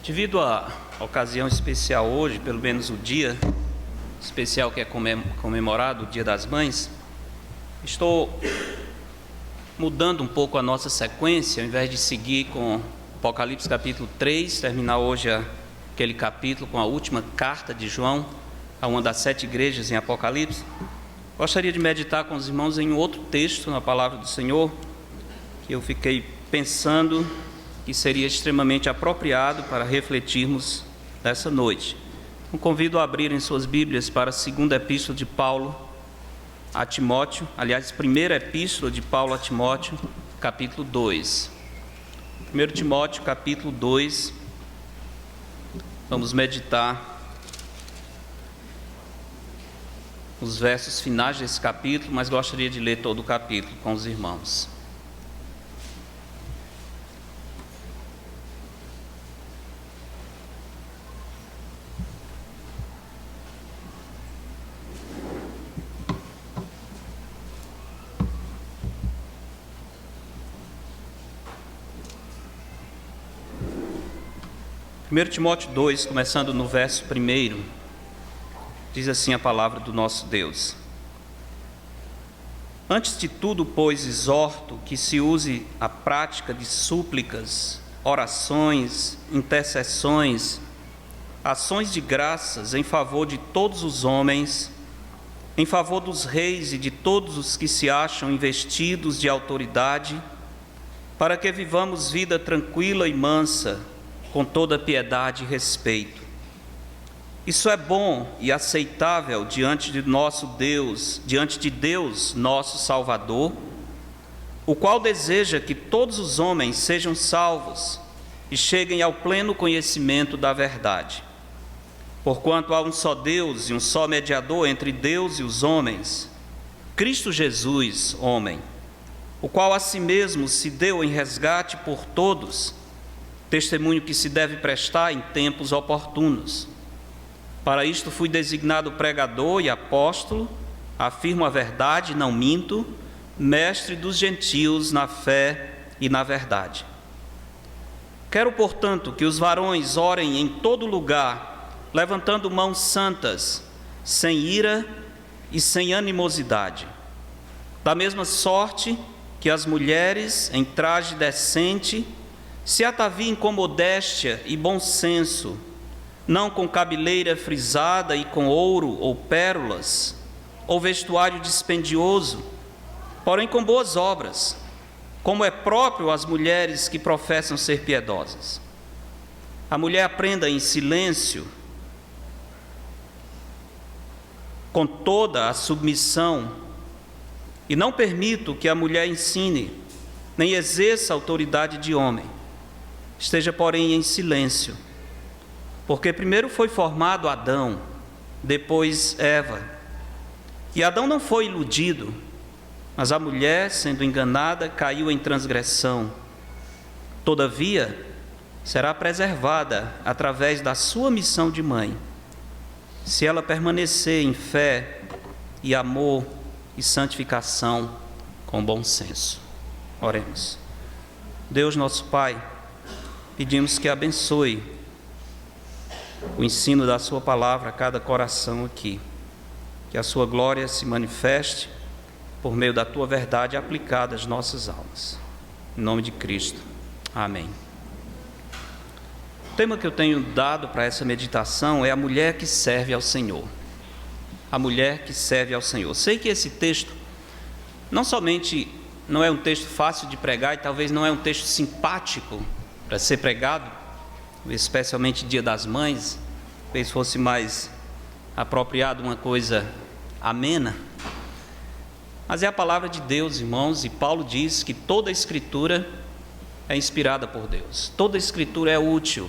Devido à ocasião especial hoje, pelo menos o dia especial que é comemorado, o Dia das Mães, estou mudando um pouco a nossa sequência, ao invés de seguir com Apocalipse capítulo 3, terminar hoje aquele capítulo com a última carta de João a uma das 7 igrejas em Apocalipse. Gostaria de meditar com os irmãos em outro texto na palavra do Senhor, que eu fiquei pensando que seria extremamente apropriado para refletirmos nessa noite. Eu convido a abrirem suas Bíblias para a segunda epístola de Paulo a Timóteo, aliás, primeira epístola de Paulo a Timóteo, capítulo 2. 1 Timóteo, capítulo 2, vamos meditar os versos finais desse capítulo, mas gostaria de ler todo o capítulo com os irmãos. Primeiro Timóteo 2, começando no verso 1, diz assim a palavra do nosso Deus: Antes de tudo, pois, exorto que se use a prática de súplicas, orações, intercessões, ações de graças em favor de todos os homens, em favor dos reis e de todos os que se acham investidos de autoridade, para que vivamos vida tranquila e mansa, com toda piedade e respeito. Isso é bom e aceitável diante de Deus, nosso Salvador, o qual deseja que todos os homens sejam salvos e cheguem ao pleno conhecimento da verdade. Porquanto há um só Deus e um só mediador entre Deus e os homens, Cristo Jesus, homem, o qual a si mesmo se deu em resgate por todos, testemunho que se deve prestar em tempos oportunos. Para isto fui designado pregador e apóstolo, afirmo a verdade, não minto, mestre dos gentios na fé e na verdade. Quero, portanto, que os varões orem em todo lugar, levantando mãos santas, sem ira e sem animosidade. Da mesma sorte que as mulheres, em traje decente, se ataviem com modéstia e bom senso, não com cabeleira frisada e com ouro ou pérolas, ou vestuário dispendioso, porém com boas obras, como é próprio às mulheres que professam ser piedosas. A mulher aprenda em silêncio, com toda a submissão, e não permito que a mulher ensine, nem exerça autoridade de homem. Esteja, porém, em silêncio, porque primeiro foi formado Adão, depois Eva. E Adão não foi iludido, mas a mulher, sendo enganada, caiu em transgressão. Todavia, será preservada através da sua missão de mãe, se ela permanecer em fé e amor e santificação com bom senso. Oremos. Deus, nosso Pai, pedimos que abençoe o ensino da sua palavra a cada coração aqui, que a sua glória se manifeste por meio da tua verdade aplicada às nossas almas. Em nome de Cristo. Amém. O tema que eu tenho dado para essa meditação é a mulher que serve ao Senhor. A mulher que serve ao Senhor. Sei que esse texto não somente não é um texto fácil de pregar e talvez não é um texto simpático para ser pregado, especialmente Dia das Mães, talvez fosse mais apropriado uma coisa amena, mas é a palavra de Deus, irmãos, e Paulo diz que toda a Escritura é inspirada por Deus, toda a Escritura é útil.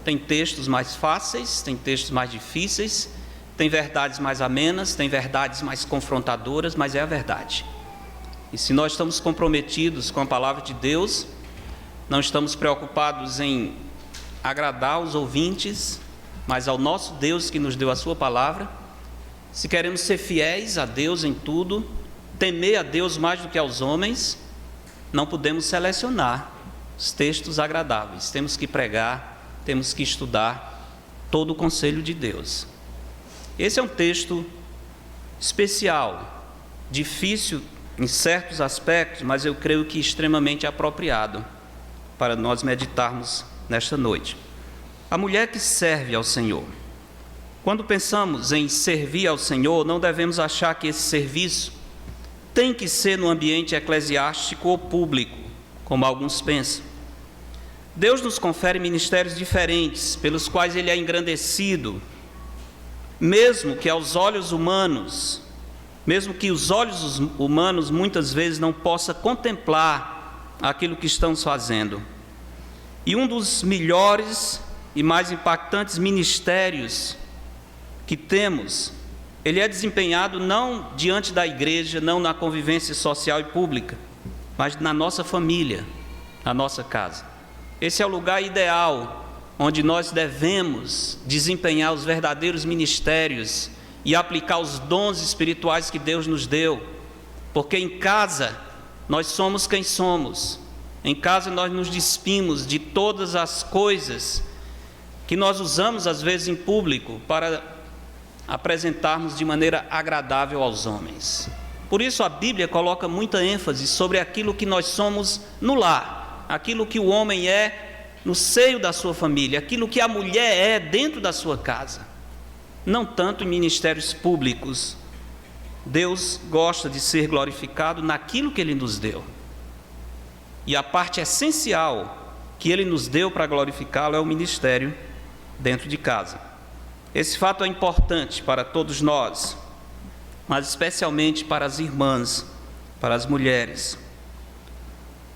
Tem textos mais fáceis, tem textos mais difíceis, tem verdades mais amenas, tem verdades mais confrontadoras, mas é a verdade. E se nós estamos comprometidos com a palavra de Deus, não estamos preocupados em agradar os ouvintes, mas ao nosso Deus que nos deu a sua palavra. Se queremos ser fiéis a Deus em tudo, temer a Deus mais do que aos homens, não podemos selecionar os textos agradáveis. Temos que pregar temos que estudar todo o conselho de Deus. Esse é um texto especial, difícil em certos aspectos, mas eu creio que extremamente apropriado para nós meditarmos nesta noite. A mulher que serve ao Senhor. Quando pensamos em servir ao Senhor, não devemos achar que esse serviço tem que ser no ambiente eclesiástico ou público, como alguns pensam. Deus nos confere ministérios diferentes, pelos quais Ele é engrandecido, mesmo que os olhos humanos muitas vezes não possam contemplar aquilo que estamos fazendo. E um dos melhores e mais impactantes ministérios que temos, ele é desempenhado não diante da igreja, não na convivência social e pública, mas na nossa família, na nossa casa. Esse é o lugar ideal onde nós devemos desempenhar os verdadeiros ministérios e aplicar os dons espirituais que Deus nos deu, porque em casa nós somos quem somos. Em casa nós nos despimos de todas as coisas que nós usamos às vezes em público para apresentarmos de maneira agradável aos homens. Por isso a Bíblia coloca muita ênfase sobre aquilo que nós somos no lar, aquilo que o homem é no seio da sua família, aquilo que a mulher é dentro da sua casa, não tanto em ministérios públicos. Deus gosta de ser glorificado naquilo que Ele nos deu. E a parte essencial que Ele nos deu para glorificá-lo é o ministério dentro de casa. Esse fato é importante para todos nós, mas especialmente para as irmãs, para as mulheres.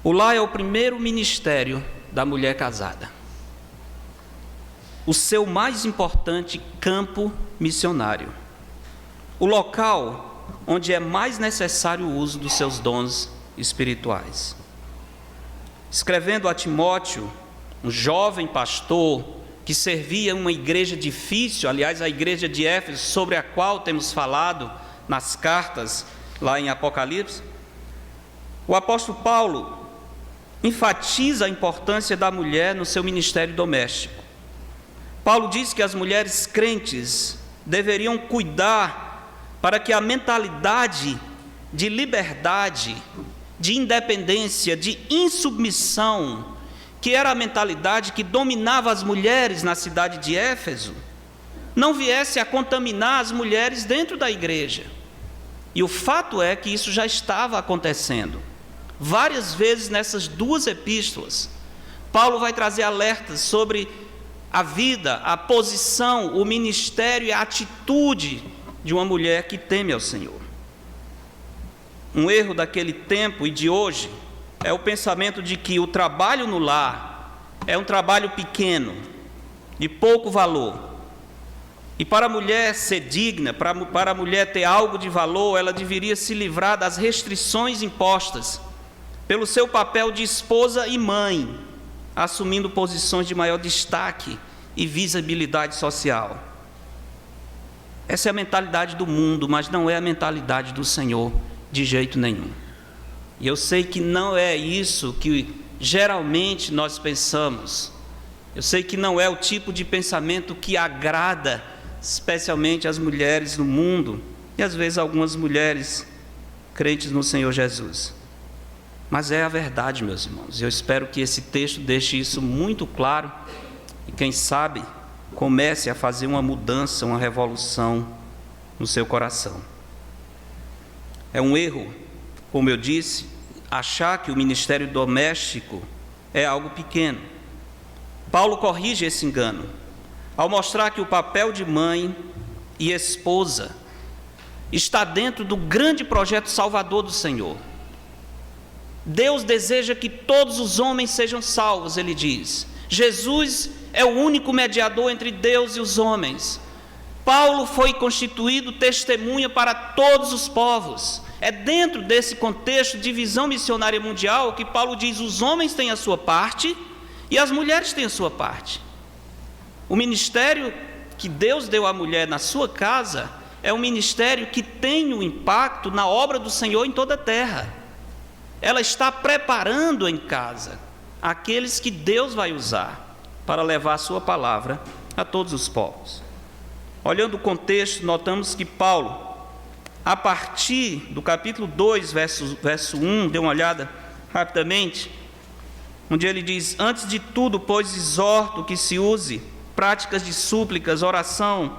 O lar é o primeiro ministério da mulher casada. O seu mais importante campo missionário. O local onde é mais necessário o uso dos seus dons espirituais. Escrevendo a Timóteo, um jovem pastor que servia uma igreja difícil, aliás, a igreja de Éfeso, sobre a qual temos falado nas cartas lá em Apocalipse, o apóstolo Paulo enfatiza a importância da mulher no seu ministério doméstico. Paulo diz que as mulheres crentes deveriam cuidar para que a mentalidade de liberdade, de independência, de insubmissão, que era a mentalidade que dominava as mulheres na cidade de Éfeso, não viesse a contaminar as mulheres dentro da igreja. E o fato é que isso já estava acontecendo. Várias vezes nessas duas epístolas, Paulo vai trazer alertas sobre a vida, a posição, o ministério e a atitude de uma mulher que teme ao Senhor. Um erro daquele tempo e de hoje é o pensamento de que o trabalho no lar é um trabalho pequeno, de pouco valor. E para a mulher ser digna, para a mulher ter algo de valor, ela deveria se livrar das restrições impostas pelo seu papel de esposa e mãe, assumindo posições de maior destaque e visibilidade social. Essa é a mentalidade do mundo, mas não é a mentalidade do Senhor de jeito nenhum. E eu sei que não é isso que geralmente nós pensamos. Eu sei que não é o tipo de pensamento que agrada especialmente as mulheres no mundo e às vezes algumas mulheres crentes no Senhor Jesus. Mas é a verdade, meus irmãos. Eu espero que esse texto deixe isso muito claro e, quem sabe, comece a fazer uma mudança, uma revolução no seu coração. É um erro, como eu disse, achar que o ministério doméstico é algo pequeno. Paulo corrige esse engano ao mostrar que o papel de mãe e esposa está dentro do grande projeto salvador do Senhor. Deus deseja que todos os homens sejam salvos, ele diz. Jesus é o único mediador entre Deus e os homens. Paulo foi constituído testemunha para todos os povos. É dentro desse contexto de visão missionária mundial que Paulo diz: os homens têm a sua parte e as mulheres têm a sua parte. O ministério que Deus deu à mulher na sua casa é um ministério que tem um impacto na obra do Senhor em toda a terra. Ela está preparando em casa aqueles que Deus vai usar. para levar a sua palavra a todos os povos. Olhando o contexto, notamos que Paulo, a partir do capítulo 2, verso 1, dê uma olhada rapidamente, onde ele diz: antes de tudo, pois, exorto que se use práticas de súplicas, orações,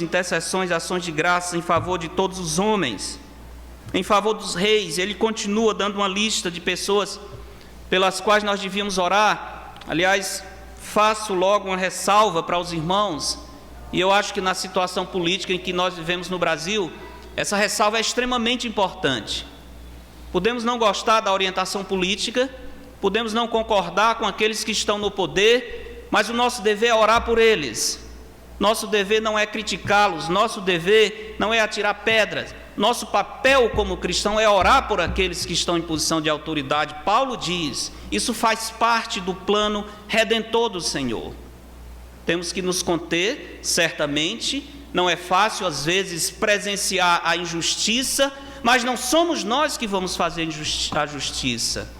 intercessões, ações de graça em favor de todos os homens, em favor dos reis. Ele continua dando uma lista de pessoas pelas quais nós devíamos orar. Aliás, faço logo uma ressalva para os irmãos, e eu acho que na situação política em que nós vivemos no Brasil, essa ressalva é extremamente importante. Podemos não gostar da orientação política, podemos não concordar com aqueles que estão no poder, mas o nosso dever é orar por eles. Nosso dever não é criticá-los, nosso dever não é atirar pedras. Nosso papel como cristão é orar por aqueles que estão em posição de autoridade. Paulo diz, isso faz parte do plano redentor do Senhor. Temos que nos conter, certamente, não é fácil às vezes presenciar a injustiça, mas não somos nós que vamos fazer a justiça.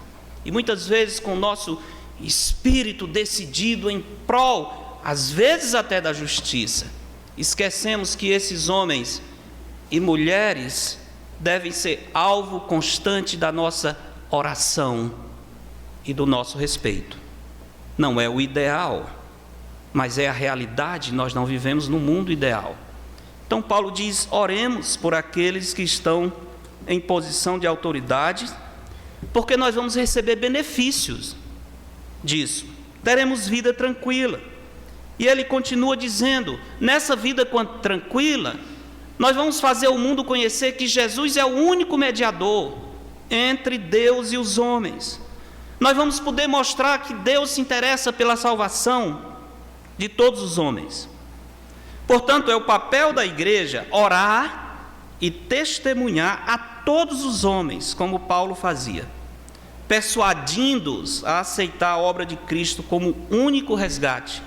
E muitas vezes com o nosso espírito decidido em prol, às vezes até da justiça, esquecemos que esses homens e mulheres devem ser alvo constante da nossa oração e do nosso respeito. Não é o ideal, mas é a realidade. Nós não vivemos no mundo ideal. Então Paulo diz: oremos por aqueles que estão em posição de autoridade, porque nós vamos receber benefícios disso, teremos vida tranquila. E ele continua dizendo: nessa vida tranquila, nós vamos fazer o mundo conhecer que Jesus é o único mediador entre Deus e os homens. Nós vamos poder mostrar que Deus se interessa pela salvação de todos os homens. Portanto, é o papel da igreja orar e testemunhar a todos os homens, como Paulo fazia, persuadindo-os a aceitar a obra de Cristo como único resgate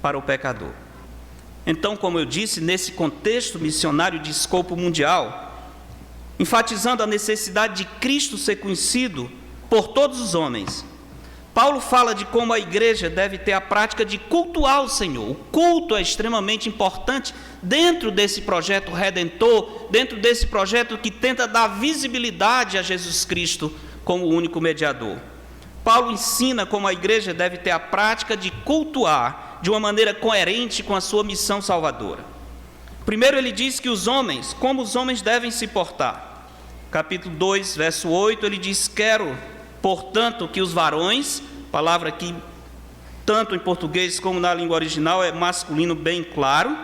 para o pecador. Então, como eu disse, nesse contexto missionário de escopo mundial, enfatizando a necessidade de Cristo ser conhecido por todos os homens, Paulo fala de como a igreja deve ter a prática de cultuar o Senhor. O culto é extremamente importante dentro desse projeto redentor, dentro desse projeto que tenta dar visibilidade a Jesus Cristo como o único mediador. Paulo ensina como a igreja deve ter a prática de cultuar de uma maneira coerente com a sua missão salvadora. Primeiro ele diz que os homens, como os homens devem se portar. Capítulo 2, verso 8, ele diz: quero, portanto, que os varões, palavra que tanto em português como na língua original é masculino bem claro,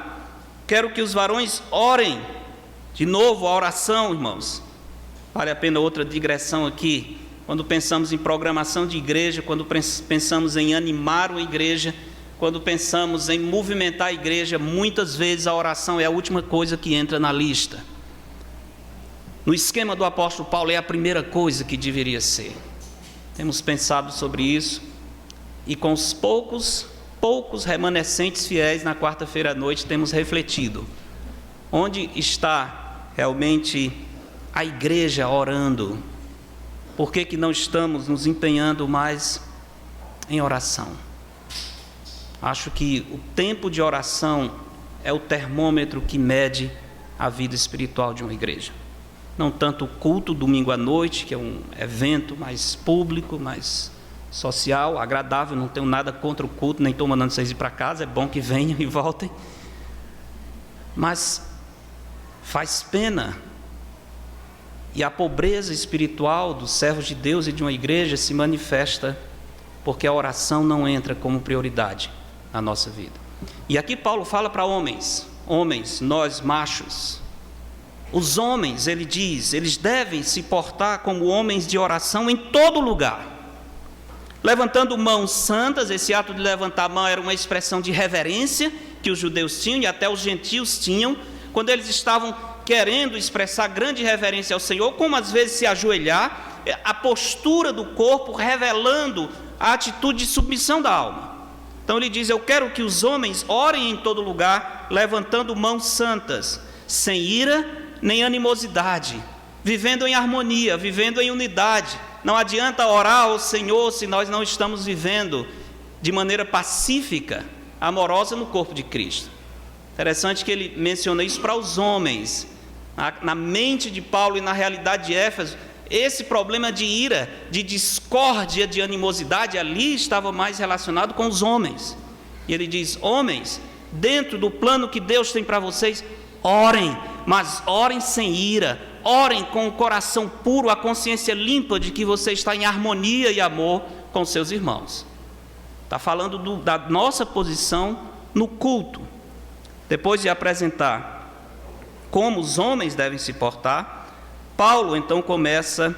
quero que os varões orem. De novo, a oração, irmãos. Vale a pena outra digressão aqui. Quando pensamos em programação de igreja, quando pensamos em animar uma igreja, quando pensamos em movimentar a igreja, muitas vezes a oração é a última coisa que entra na lista. No esquema do apóstolo Paulo, é a primeira coisa que deveria ser. Temos pensado sobre isso, e com os poucos remanescentes fiéis na quarta-feira à noite temos refletido. Onde está realmente a igreja orando? Por que não estamos nos empenhando mais em oração? Acho que o tempo de oração é o termômetro que mede a vida espiritual de uma igreja. Não tanto o culto domingo à noite, que é um evento mais público, mais social, agradável, não tenho nada contra o culto, nem estou mandando vocês ir para casa, é bom que venham e voltem. Mas faz pena, e a pobreza espiritual dos servos de Deus e de uma igreja se manifesta porque a oração não entra como prioridade na nossa vida. E aqui Paulo fala para homens, nós machos. Os homens, ele diz, eles devem se portar como homens de oração em todo lugar, levantando mãos santas. Esse ato de levantar a mão era uma expressão de reverência que os judeus tinham e até os gentios tinham, quando eles estavam querendo expressar grande reverência ao Senhor, como às vezes se ajoelhar, a postura do corpo revelando a atitude de submissão da alma. Então ele diz: eu quero que os homens orem em todo lugar, levantando mãos santas, sem ira nem animosidade, vivendo em harmonia, vivendo em unidade. Não adianta orar ao Senhor se nós não estamos vivendo de maneira pacífica, amorosa no corpo de Cristo. Interessante que ele menciona isso para os homens. Na mente de Paulo e na realidade de Éfeso, esse problema de ira, de discórdia, de animosidade ali estava mais relacionado com os homens. E ele diz: homens, dentro do plano que Deus tem para vocês, orem, mas orem sem ira, orem com o coração puro, a consciência limpa de que você está em harmonia e amor com seus irmãos. Está falando da nossa posição no culto. Depois de apresentar como os homens devem se portar, Paulo então começa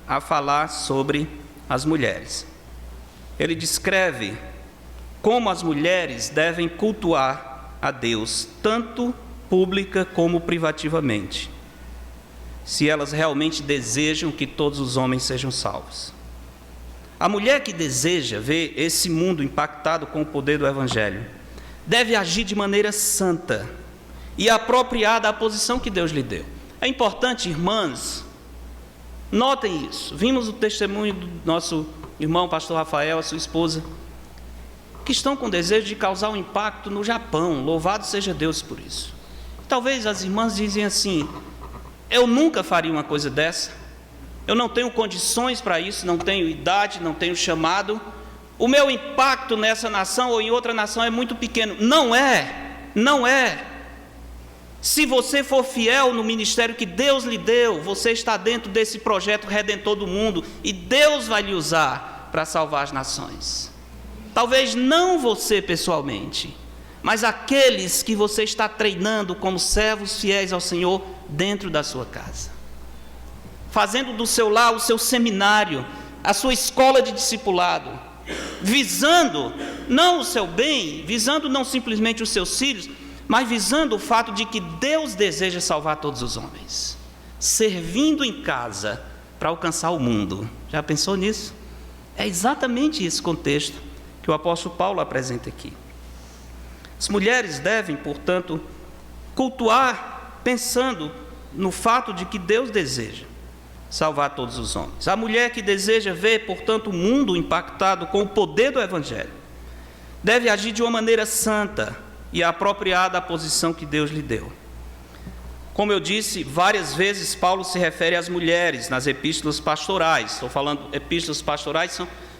a falar sobre as mulheres. Ele descreve como as mulheres devem cultuar a Deus, tanto pública como privativamente, se elas realmente desejam que todos os homens sejam salvos. A mulher que deseja ver esse mundo impactado com o poder do Evangelho deve agir de maneira santa e apropriada à posição que Deus lhe deu. É importante, irmãs, notem isso. Vimos o testemunho do nosso irmão, pastor Rafael, a sua esposa, que estão com desejo de causar um impacto no Japão. Louvado seja Deus por isso. Talvez as irmãs dizem assim: eu nunca faria uma coisa dessa. Eu não tenho condições para isso, não tenho idade, não tenho chamado. O meu impacto nessa nação ou em outra nação é muito pequeno. Não é. Se você for fiel no ministério que Deus lhe deu, você está dentro desse projeto redentor do mundo e Deus vai lhe usar para salvar as nações. Talvez não você pessoalmente, mas aqueles que você está treinando como servos fiéis ao Senhor dentro da sua casa, fazendo do seu lar o seu seminário, a sua escola de discipulado, visando não o seu bem, visando não simplesmente os seus filhos, mas visando o fato de que Deus deseja salvar todos os homens, servindo em casa para alcançar o mundo. Já pensou nisso? É exatamente esse contexto que o apóstolo Paulo apresenta aqui. As mulheres devem, portanto, cultuar pensando no fato de que Deus deseja salvar todos os homens. A mulher que deseja ver, portanto, o mundo impactado com o poder do Evangelho deve agir de uma maneira santa e apropriada à posição que Deus lhe deu. Como eu disse, várias vezes Paulo se refere às mulheres nas epístolas pastorais. Estou falando epístolas pastorais,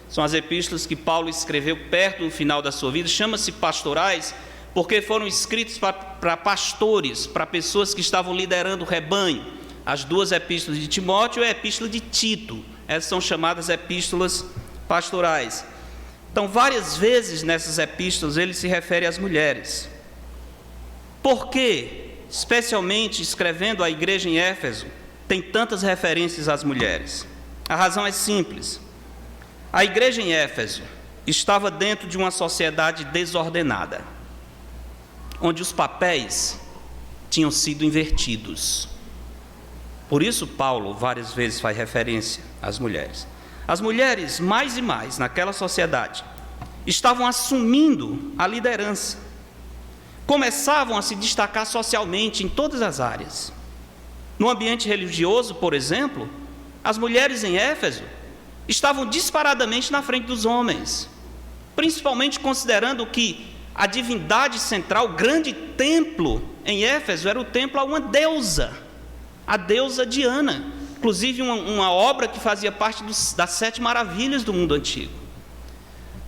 são as epístolas que Paulo escreveu perto do final da sua vida. Chama-se pastorais porque foram escritos para pastores, para pessoas que estavam liderando o rebanho. As duas epístolas de Timóteo e a epístola de Tito, essas são chamadas epístolas pastorais. Então, várias vezes nessas epístolas ele se refere às mulheres. Por que, especialmente escrevendo à igreja em Éfeso, tem tantas referências às mulheres? A razão é simples. A igreja em Éfeso estava dentro de uma sociedade desordenada, onde os papéis tinham sido invertidos. Por isso Paulo várias vezes faz referência às mulheres. As mulheres, mais e mais, naquela sociedade, estavam assumindo a liderança. Começavam a se destacar socialmente em todas as áreas. No ambiente religioso, por exemplo, as mulheres em Éfeso estavam disparadamente na frente dos homens, principalmente considerando que a divindade central, o grande templo em Éfeso, era o templo a uma deusa, a deusa Diana, inclusive uma obra que fazia parte das 7 maravilhas do mundo antigo.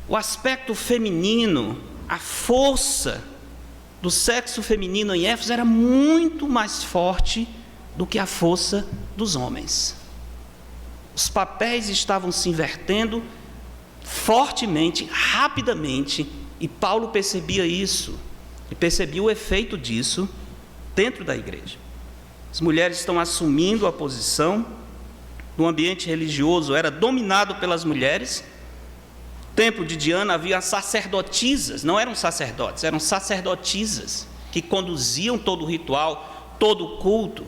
O aspecto feminino, a força do sexo feminino em Éfeso era muito mais forte do que a força dos homens. Os papéis estavam se invertendo fortemente, rapidamente, e Paulo percebia isso, e percebia o efeito disso dentro da igreja. As mulheres estão assumindo a posição. No ambiente religioso era dominado pelas mulheres. No templo de Diana havia sacerdotisas, não eram sacerdotes, eram sacerdotisas que conduziam todo o ritual, todo o culto,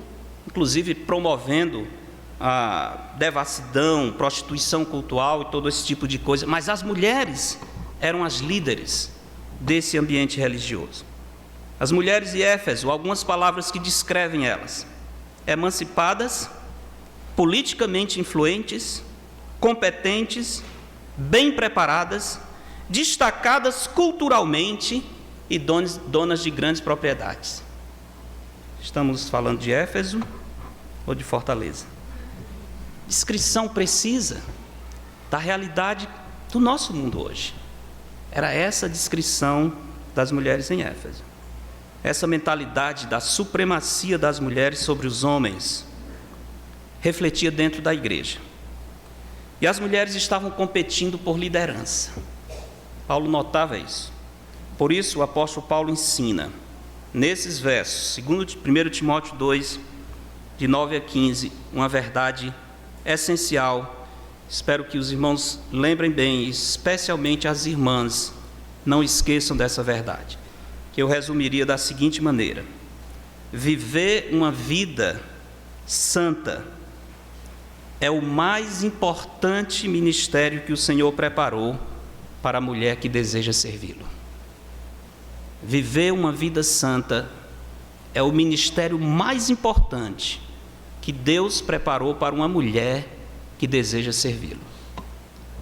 inclusive promovendo a devassidão, prostituição cultural e todo esse tipo de coisa. Mas as mulheres eram as líderes desse ambiente religioso. As mulheres de Éfeso, algumas palavras que descrevem elas: emancipadas, politicamente influentes, competentes, bem preparadas, destacadas culturalmente e donas de grandes propriedades. Estamos falando de Éfeso ou de Fortaleza? Descrição precisa da realidade do nosso mundo hoje. Era essa a descrição das mulheres em Éfeso. Essa mentalidade da supremacia das mulheres sobre os homens refletia dentro da igreja. E as mulheres estavam competindo por liderança. Paulo notava isso. Por isso o apóstolo Paulo ensina, nesses versos, 1 Timóteo 2, de 9 a 15, uma verdade essencial. Espero que os irmãos lembrem bem, especialmente as irmãs, não esqueçam dessa verdade, que eu resumiria da seguinte maneira: viver uma vida santa é o mais importante ministério que o Senhor preparou para a mulher que deseja servi-lo. Viver uma vida santa é o ministério mais importante que Deus preparou para uma mulher que deseja servi-lo.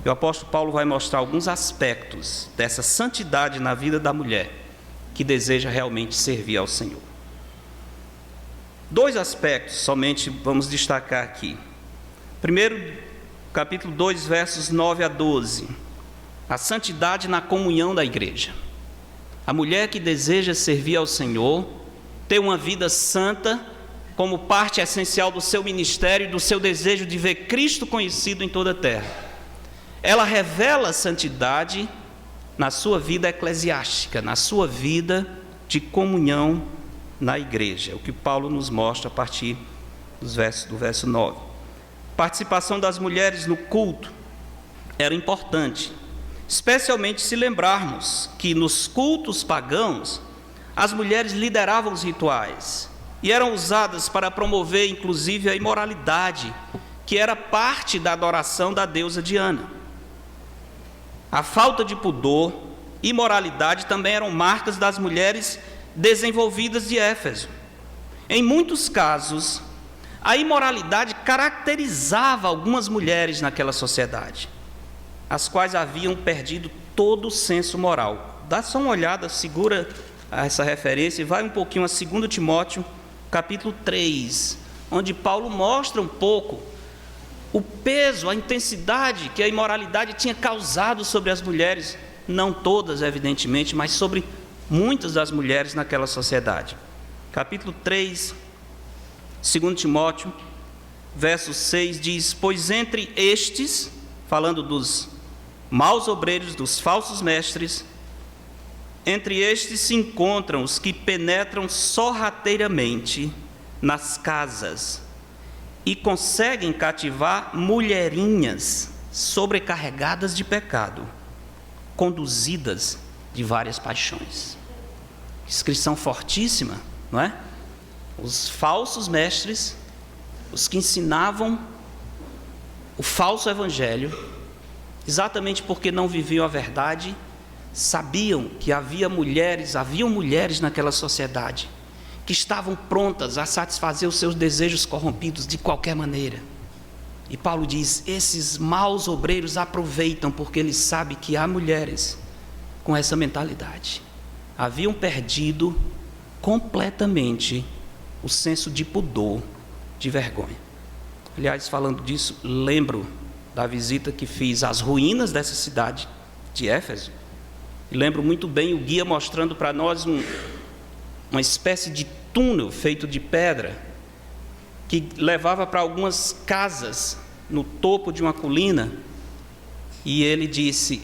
E o apóstolo Paulo vai mostrar alguns aspectos dessa santidade na vida da mulher que deseja realmente servir ao Senhor. 2 aspectos somente vamos destacar aqui. Primeiro, capítulo 2, versos 9 a 12. A santidade na comunhão da igreja. A mulher que deseja servir ao Senhor, ter uma vida santa como parte essencial do seu ministério e do seu desejo de ver Cristo conhecido em toda a terra. Ela revela a santidade na sua vida eclesiástica, na sua vida de comunhão na igreja. É o que Paulo nos mostra a partir do verso 9. Participação das mulheres no culto era importante, especialmente se lembrarmos que nos cultos pagãos as mulheres lideravam os rituais e eram usadas para promover inclusive a imoralidade, que era parte da adoração da deusa Diana. A falta de pudor e imoralidade também eram marcas das mulheres desenvolvidas de Éfeso. Em muitos casos, a imoralidade caracterizava algumas mulheres naquela sociedade, as quais haviam perdido todo o senso moral. Dá só uma olhada, segura essa referência e vai um pouquinho a 2 Timóteo, capítulo 3, onde Paulo mostra um pouco o peso, a intensidade que a imoralidade tinha causado sobre as mulheres, não todas, evidentemente, mas sobre muitas das mulheres naquela sociedade. Capítulo 3, 2 Timóteo, verso 6, diz: pois entre estes, falando dos maus obreiros, dos falsos mestres, entre estes se encontram os que penetram sorrateiramente nas casas e conseguem cativar mulherinhas sobrecarregadas de pecado, conduzidas de várias paixões. Descrição fortíssima, não é? Os falsos mestres, os que ensinavam o falso evangelho, exatamente porque não viviam a verdade, sabiam que haviam mulheres naquela sociedade que estavam prontas a satisfazer os seus desejos corrompidos de qualquer maneira. E Paulo diz: esses maus obreiros aproveitam porque eles sabem que há mulheres com essa mentalidade. Haviam perdido completamente o senso de pudor, de vergonha. Aliás, falando disso, lembro da visita que fiz às ruínas dessa cidade de Éfeso. E lembro muito bem o guia mostrando para nós uma espécie de túnel feito de pedra que levava para algumas casas no topo de uma colina. E ele disse,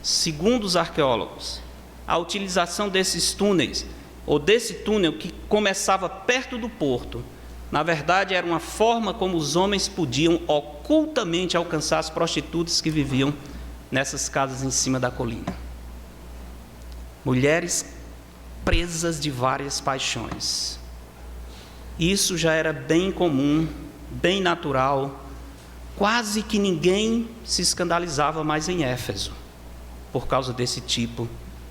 segundo os arqueólogos, a utilização desses túneis, ou desse túnel que começava perto do porto, na verdade era uma forma como os homens podiam ocultamente alcançar as prostitutas que viviam nessas casas em cima da colina. Mulheres presas de várias paixões. Isso já era bem comum, bem natural, quase que ninguém se escandalizava mais em Éfeso por causa desse tipo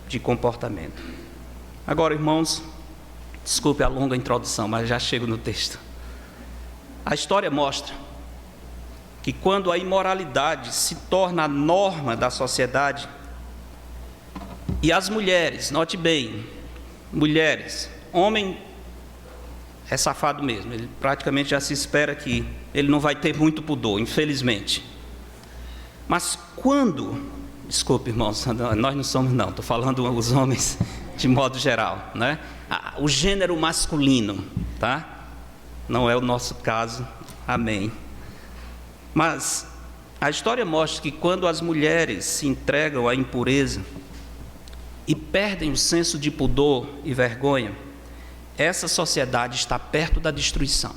de comportamento. Agora, irmãos, desculpe a longa introdução, mas já chego no texto. A história mostra que quando a imoralidade se torna a norma da sociedade, E as mulheres, note bem, mulheres, homem é safado mesmo, ele praticamente já se espera que ele não vai ter muito pudor, infelizmente. Mas quando, desculpe irmãos, nós não somos não, estou falando os homens de modo geral, né? O gênero masculino, tá? Não é o nosso caso, amém. Mas a história mostra que quando as mulheres se entregam à impureza e perdem o senso de pudor e vergonha, essa sociedade está perto da destruição,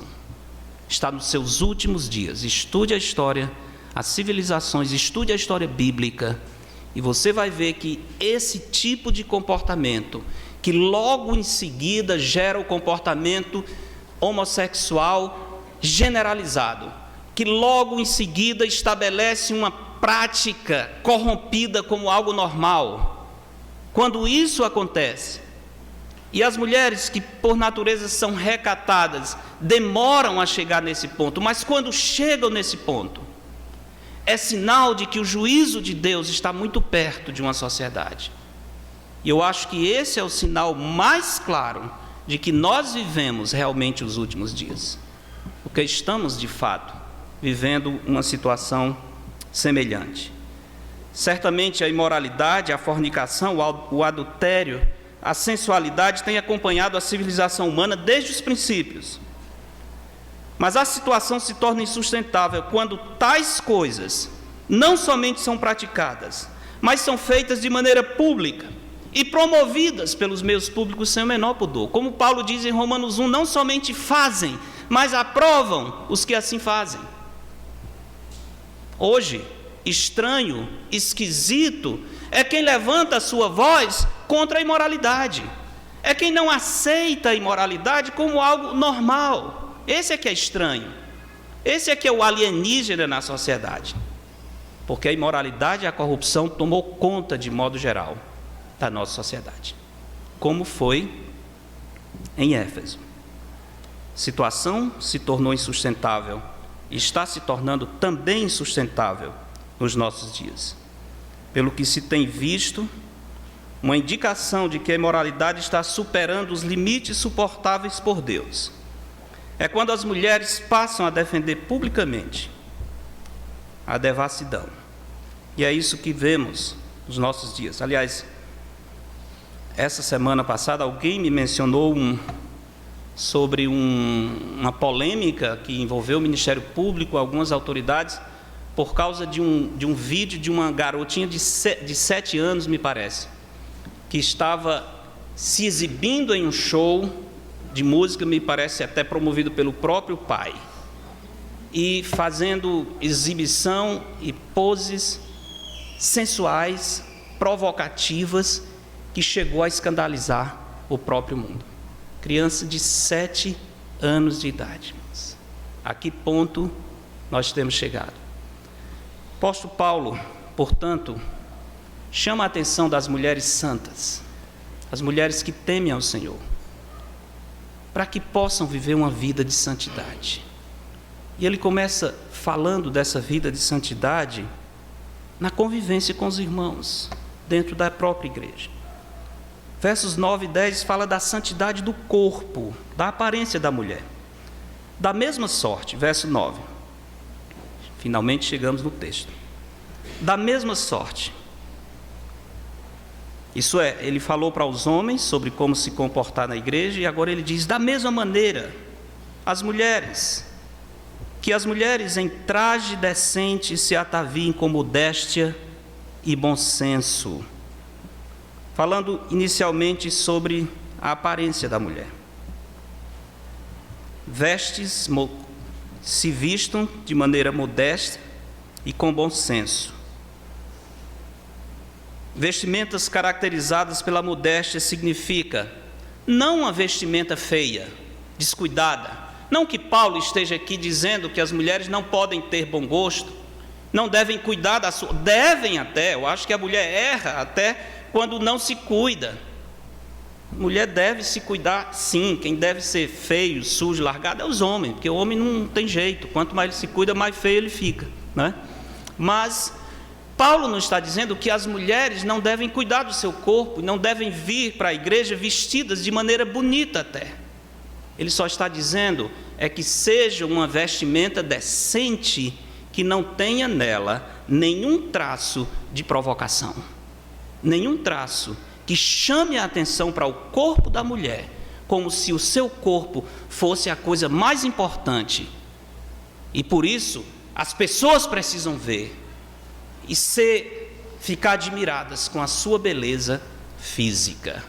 está nos seus últimos dias. Estude a história, as civilizações, estude a história bíblica, e você vai ver que esse tipo de comportamento, que logo em seguida gera o comportamento homossexual generalizado, que logo em seguida estabelece uma prática corrompida como algo normal. Quando isso acontece, e as mulheres que por natureza são recatadas, demoram a chegar nesse ponto, mas quando chegam nesse ponto, é sinal de que o juízo de Deus está muito perto de uma sociedade. E eu acho que esse é o sinal mais claro de que nós vivemos realmente os últimos dias, porque estamos de fato vivendo uma situação semelhante. Certamente a imoralidade, a fornicação, o adultério, a sensualidade têm acompanhado a civilização humana desde os princípios. Mas a situação se torna insustentável quando tais coisas não somente são praticadas, mas são feitas de maneira pública e promovidas pelos meios públicos sem o menor pudor. Como Paulo diz em Romanos 1, não somente fazem, mas aprovam os que assim fazem. Hoje, estranho, esquisito, é quem levanta a sua voz contra a imoralidade. É quem não aceita a imoralidade como algo normal. Esse é que é estranho. Esse é que é o alienígena na sociedade. Porque a imoralidade e a corrupção tomou conta, de modo geral, da nossa sociedade. Como foi em Éfeso. A situação se tornou insustentável e está se tornando também insustentável nos nossos dias. Pelo que se tem visto, uma indicação de que a imoralidade está superando os limites suportáveis por Deus. É quando as mulheres passam a defender publicamente a devassidão. E é isso que vemos nos nossos dias. Aliás, essa semana passada alguém me mencionou sobre uma polêmica que envolveu o Ministério Público, algumas autoridades, por causa de um vídeo de uma garotinha de 7 anos, me parece, que estava se exibindo em um show de música, me parece até promovido pelo próprio pai, e fazendo exibição e poses sensuais, provocativas, que chegou a escandalizar o próprio mundo. Criança de 7 anos de idade. A que ponto nós temos chegado? O apóstolo Paulo, portanto, chama a atenção das mulheres santas, as mulheres que temem ao Senhor, para que possam viver uma vida de santidade. E ele começa falando dessa vida de santidade na convivência com os irmãos, dentro da própria igreja. Versos 9 e 10 fala da santidade do corpo, da aparência da mulher. Da mesma sorte, verso 9. Finalmente chegamos no texto. Da mesma sorte. Isso é, ele falou para os homens sobre como se comportar na igreja, e agora ele diz, da mesma maneira, as mulheres, que as mulheres em traje decente se ataviem com modéstia e bom senso. Falando inicialmente sobre a aparência da mulher. Vestes se vistam de maneira modesta e com bom senso. Vestimentas caracterizadas pela modéstia significa não uma vestimenta feia, descuidada. Não que Paulo esteja aqui dizendo que as mulheres não podem ter bom gosto, não devem cuidar da sua... Devem até, eu acho que a mulher erra até quando não se cuida. A mulher deve se cuidar, sim. Quem deve ser feio, sujo, largado é os homens, porque o homem não tem jeito. Quanto mais ele se cuida, mais feio ele fica, né? Mas Paulo não está dizendo que as mulheres não devem cuidar do seu corpo, não devem vir para a igreja vestidas de maneira bonita até. Ele só está dizendo que seja uma vestimenta decente, que não tenha nela nenhum traço de provocação, nenhum traço que chame a atenção para o corpo da mulher, como se o seu corpo fosse a coisa mais importante. E por isso, as pessoas precisam ver e ficar admiradas com a sua beleza física.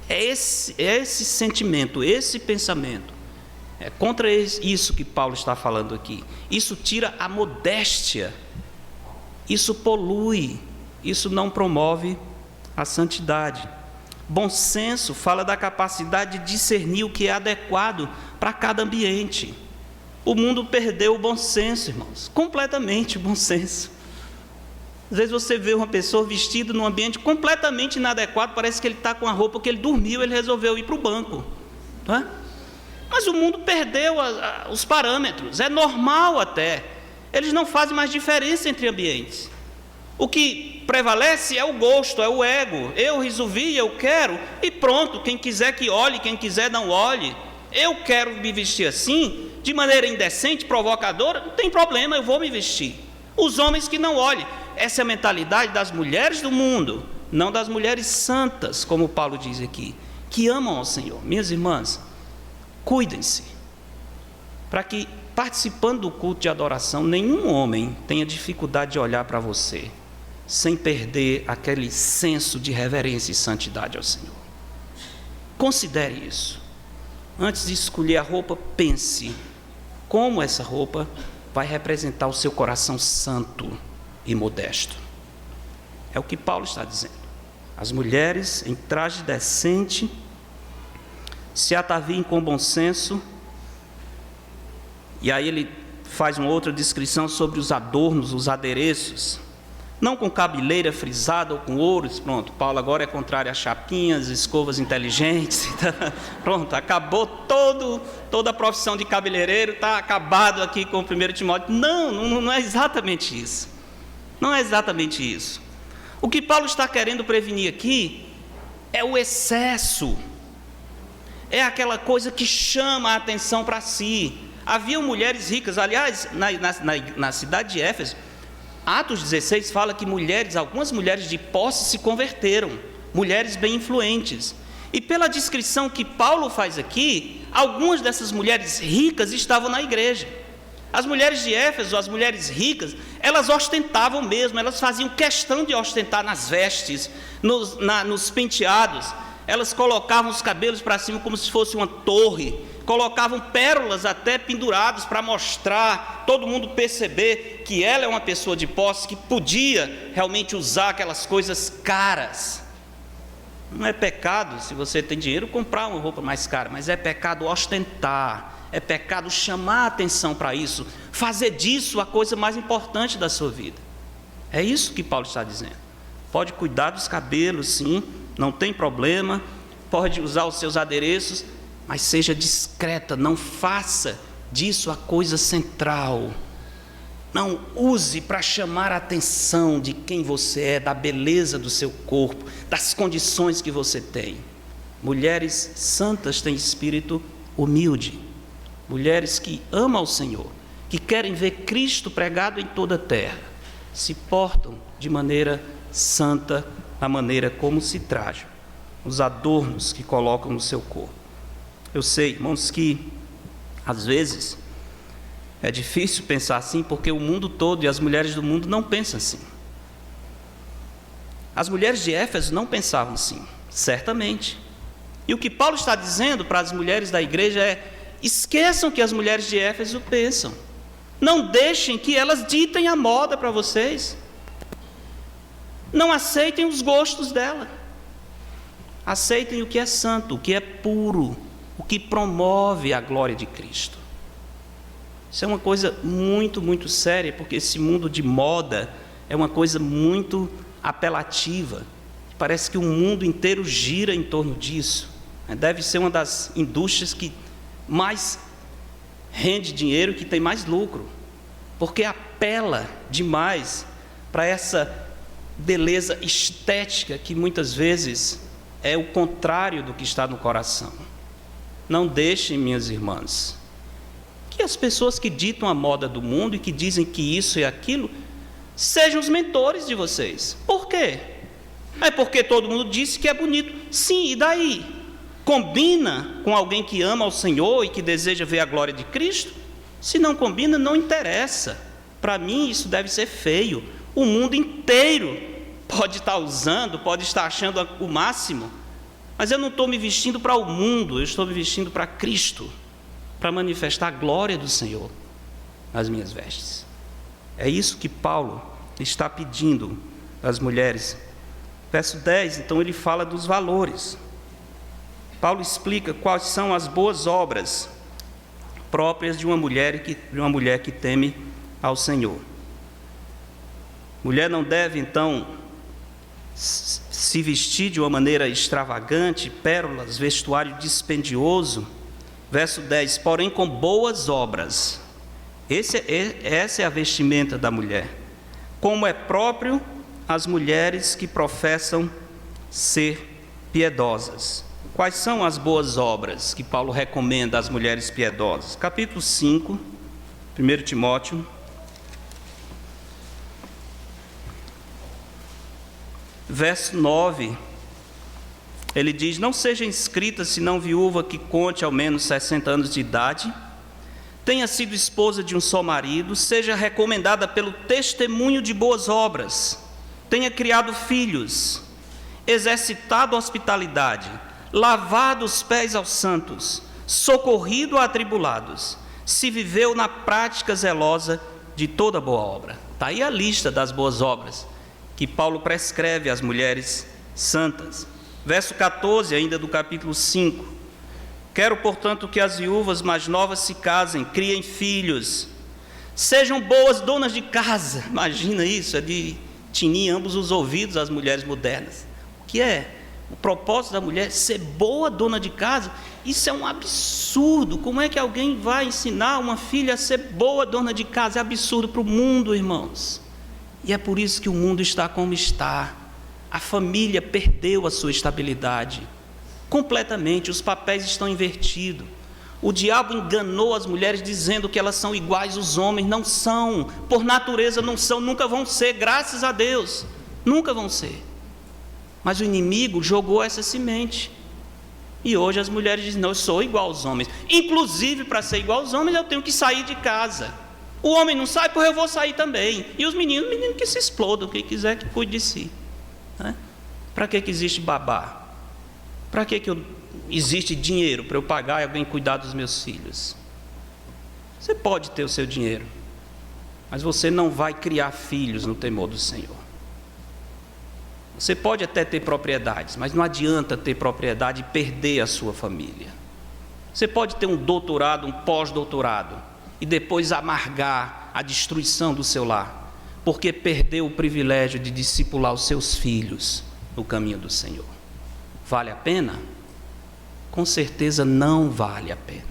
É esse sentimento, esse pensamento. É contra isso que Paulo está falando aqui. Isso tira a modéstia, isso polui, isso não promove a santidade. Bom senso fala da capacidade de discernir o que é adequado para cada ambiente. O mundo perdeu o bom senso, irmãos, completamente o bom senso. Às vezes você vê uma pessoa vestida num ambiente completamente inadequado, parece que ele está com a roupa que ele dormiu, ele resolveu ir para o banco, não é? Mas o mundo perdeu os parâmetros, é normal até. Eles não fazem mais diferença entre ambientes. O que prevalece é o gosto, é o ego. Eu resolvi, eu quero, e pronto, quem quiser que olhe, quem quiser não olhe. Eu quero me vestir assim, de maneira indecente, provocadora, não tem problema, eu vou me vestir. Os homens que não olhem. Essa é a mentalidade das mulheres do mundo, não das mulheres santas, como Paulo diz aqui, que amam ao Senhor. Minhas irmãs, cuidem-se, para que, participando do culto de adoração, nenhum homem tenha dificuldade de olhar para você, sem perder aquele senso de reverência e santidade ao Senhor. Considere isso. Antes de escolher a roupa, pense como essa roupa vai representar o seu coração santo e modesto. É o que Paulo está dizendo. As mulheres em traje decente se ataviem com bom senso. E aí ele faz uma outra descrição sobre os adornos, os adereços, não com cabeleira frisada ou com ouros. Pronto, Paulo agora é contrário a chapinhas, escovas inteligentes. Pronto, acabou toda a profissão de cabeleireiro, está acabado aqui com o 1 Timóteo. Não é exatamente isso. Não é exatamente isso. O que Paulo está querendo prevenir aqui é o excesso. É aquela coisa que chama a atenção para si. Havia mulheres ricas, aliás, na cidade de Éfeso, Atos 16 fala que algumas mulheres de posse se converteram, mulheres bem influentes. E pela descrição que Paulo faz aqui, algumas dessas mulheres ricas estavam na igreja. As mulheres de Éfeso, as mulheres ricas, elas ostentavam mesmo, elas faziam questão de ostentar nas vestes, nos penteados. Elas colocavam os cabelos para cima como se fosse uma torre, colocavam pérolas até penduradas para mostrar, todo mundo perceber que ela é uma pessoa de posse, que podia realmente usar aquelas coisas caras. Não é pecado, se você tem dinheiro, comprar uma roupa mais cara, mas é pecado ostentar, é pecado chamar a atenção para isso, fazer disso a coisa mais importante da sua vida. É isso que Paulo está dizendo. Pode cuidar dos cabelos, sim, não tem problema, pode usar os seus adereços, mas seja discreta, não faça disso a coisa central. Não use para chamar a atenção de quem você é, da beleza do seu corpo, das condições que você tem. Mulheres santas têm espírito humilde, mulheres que amam ao Senhor, que querem ver Cristo pregado em toda a terra, se portam de maneira santa, a maneira como se trajam, os adornos que colocam no seu corpo. Eu sei, irmãos, que às vezes é difícil pensar assim, porque o mundo todo e as mulheres do mundo não pensam assim. As mulheres de Éfeso não pensavam assim, certamente. E o que Paulo está dizendo para as mulheres da igreja é: esqueçam que as mulheres de Éfeso pensam. Não deixem que elas ditem a moda para vocês. Não aceitem os gostos dela. Aceitem o que é santo, o que é puro, o que promove a glória de Cristo. Isso é uma coisa muito, muito séria, porque esse mundo de moda é uma coisa muito apelativa. Parece que o mundo inteiro gira em torno disso. Deve ser uma das indústrias que mais rende dinheiro, que tem mais lucro, porque apela demais para essa beleza estética que muitas vezes é o contrário do que está no coração. Não deixem, minhas irmãs, que as pessoas que ditam a moda do mundo e que dizem que isso e aquilo sejam os mentores de vocês. Por quê? É porque todo mundo disse que é bonito. Sim, e daí? Combina com alguém que ama ao Senhor e que deseja ver a glória de Cristo? Se não combina, não interessa. Para mim, isso deve ser feio. O mundo inteiro pode estar usando, pode estar achando o máximo, mas eu não estou me vestindo para o mundo, eu estou me vestindo para Cristo, para manifestar a glória do Senhor nas minhas vestes. É isso que Paulo está pedindo às mulheres. Verso 10, então ele fala dos valores. Paulo explica quais são as boas obras próprias de uma mulher que teme ao Senhor. Mulher não deve, então, se vestir de uma maneira extravagante, pérolas, vestuário dispendioso. Verso 10, porém com boas obras. Essa é a vestimenta da mulher, como é próprio às mulheres que professam ser piedosas. Quais são as boas obras que Paulo recomenda às mulheres piedosas? Capítulo 5, 1 Timóteo. Verso 9, ele diz: não seja inscrita senão viúva que conte ao menos 60 anos de idade, tenha sido esposa de um só marido, seja recomendada pelo testemunho de boas obras, tenha criado filhos, exercitado a hospitalidade, lavado os pés aos santos, socorrido a atribulados, se viveu na prática zelosa de toda boa obra. Está aí a lista das boas obras que Paulo prescreve às mulheres santas. Verso 14, ainda do capítulo 5. Quero, portanto, que as viúvas mais novas se casem, criem filhos, sejam boas donas de casa. Imagina isso, é de tinir ambos os ouvidos às mulheres modernas. O que é? O propósito da mulher ser boa dona de casa? Isso é um absurdo. Como é que alguém vai ensinar uma filha a ser boa dona de casa? É absurdo para o mundo, irmãos. E é por isso que o mundo está como está. A família perdeu a sua estabilidade completamente, os papéis estão invertidos. O diabo enganou as mulheres dizendo que elas são iguais aos homens. Não são, por natureza não são, nunca vão ser, graças a Deus, nunca vão ser. Mas o inimigo jogou essa semente, e hoje as mulheres dizem: não, eu sou igual aos homens. Inclusive, para ser igual aos homens, eu tenho que sair de casa. O homem não sai, porque eu vou sair também. E os meninos que se explodam, quem quiser que cuide de si, né? Para que existe babá? Para que existe dinheiro para eu pagar e alguém cuidar dos meus filhos? Você pode ter o seu dinheiro, mas você não vai criar filhos no temor do Senhor. Você pode até ter propriedades, mas não adianta ter propriedade e perder a sua família. Você pode ter um doutorado, um pós-doutorado, e depois amargar a destruição do seu lar, porque perdeu o privilégio de discipular os seus filhos no caminho do Senhor. Vale a pena? Com certeza não vale a pena.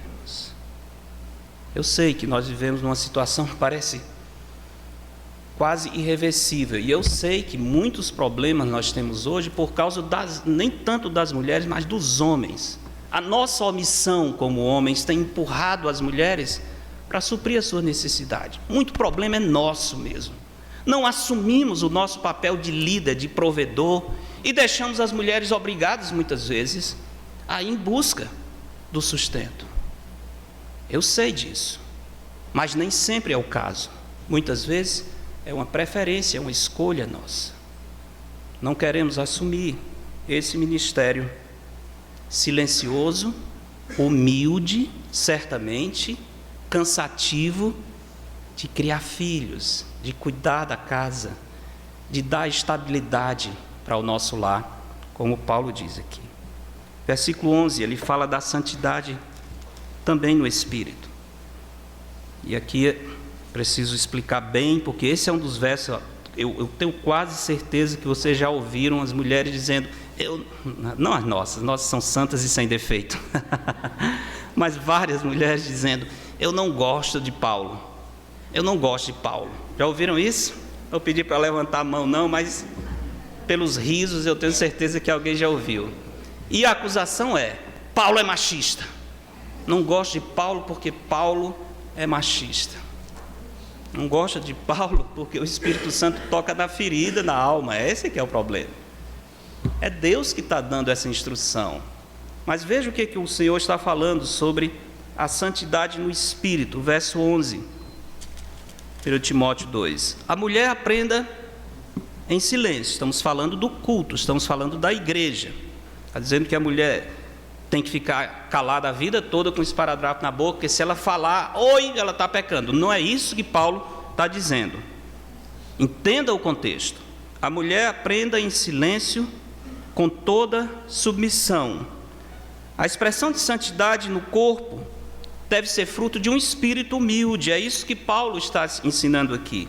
Eu sei que nós vivemos numa situação que parece quase irreversível, e eu sei que muitos problemas nós temos hoje por causa nem tanto das mulheres, mas dos homens. A nossa omissão como homens tem empurrado as mulheres para suprir a sua necessidade. Muito problema é nosso mesmo. Não assumimos o nosso papel de líder, de provedor, e deixamos as mulheres obrigadas, muitas vezes, a ir em busca do sustento. Eu sei disso, mas nem sempre é o caso. Muitas vezes é uma preferência, é uma escolha nossa. Não queremos assumir esse ministério silencioso, humilde, certamente, cansativo, de criar filhos, de cuidar da casa, de dar estabilidade para o nosso lar, como Paulo diz aqui. Versículo 11, ele fala da santidade também no Espírito. E aqui preciso explicar bem, porque esse é um dos versos, eu tenho quase certeza que vocês já ouviram as mulheres dizendo, não as nossas são santas e sem defeito, mas várias mulheres dizendo: eu não gosto de Paulo, eu não gosto de Paulo. Já ouviram isso? vou pedir para levantar a mão não, mas pelos risos eu tenho certeza que alguém já ouviu. E a acusação é: Paulo é machista. Não gosto de Paulo porque Paulo é machista. Não gosta de Paulo porque o Espírito Santo toca na ferida, na alma. Esse que é o problema. É Deus que está dando essa instrução. Mas veja o que o Senhor está falando sobre a santidade no Espírito. Verso 11, 1 Timóteo 2. A mulher aprenda em silêncio. Estamos falando do culto, estamos falando da igreja. Está dizendo que a mulher tem que ficar calada a vida toda com esparadrapo na boca, porque se ela falar, oi, ela está pecando. Não é isso que Paulo está dizendo. Entenda o contexto. A mulher aprenda em silêncio, com toda submissão. A expressão de santidade no corpo deve ser fruto de um espírito humilde. É isso que Paulo está ensinando aqui.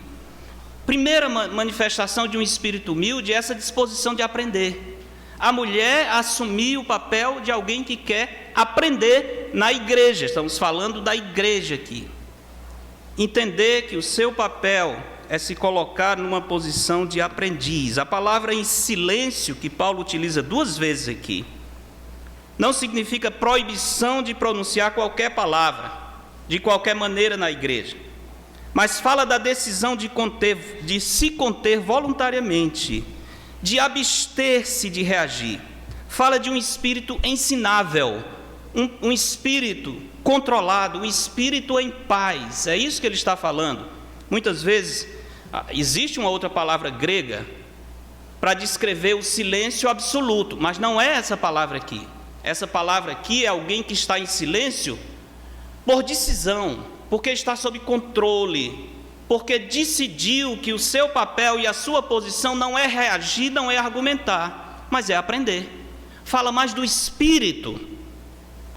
Primeira manifestação de um espírito humilde é essa disposição de aprender. A mulher assumir o papel de alguém que quer aprender na igreja. Estamos falando da igreja aqui. Entender que o seu papel é se colocar numa posição de aprendiz. A palavra em silêncio, que Paulo utiliza 2 vezes aqui, não significa proibição de pronunciar qualquer palavra, de qualquer maneira na igreja, mas fala da decisão de se conter voluntariamente, de abster-se de reagir. Fala de um espírito ensinável, um espírito controlado, um espírito em paz. É isso que ele está falando. Muitas vezes, existe uma outra palavra grega para descrever o silêncio absoluto, mas não é essa palavra aqui. Essa palavra aqui é alguém que está em silêncio por decisão, porque está sob controle, porque decidiu que o seu papel e a sua posição não é reagir, não é argumentar, mas é aprender. Fala mais do espírito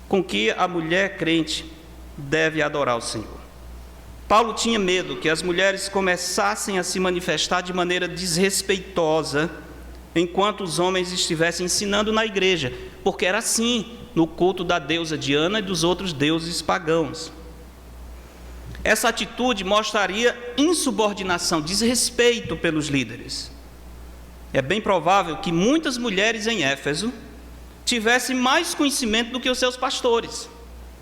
com que a mulher crente deve adorar o Senhor. Paulo tinha medo que as mulheres começassem a se manifestar de maneira desrespeitosa enquanto os homens estivessem ensinando na igreja, porque era assim no culto da deusa Diana e dos outros deuses pagãos. Essa atitude mostraria insubordinação, desrespeito pelos líderes. É bem provável que muitas mulheres em Éfeso tivessem mais conhecimento do que os seus pastores,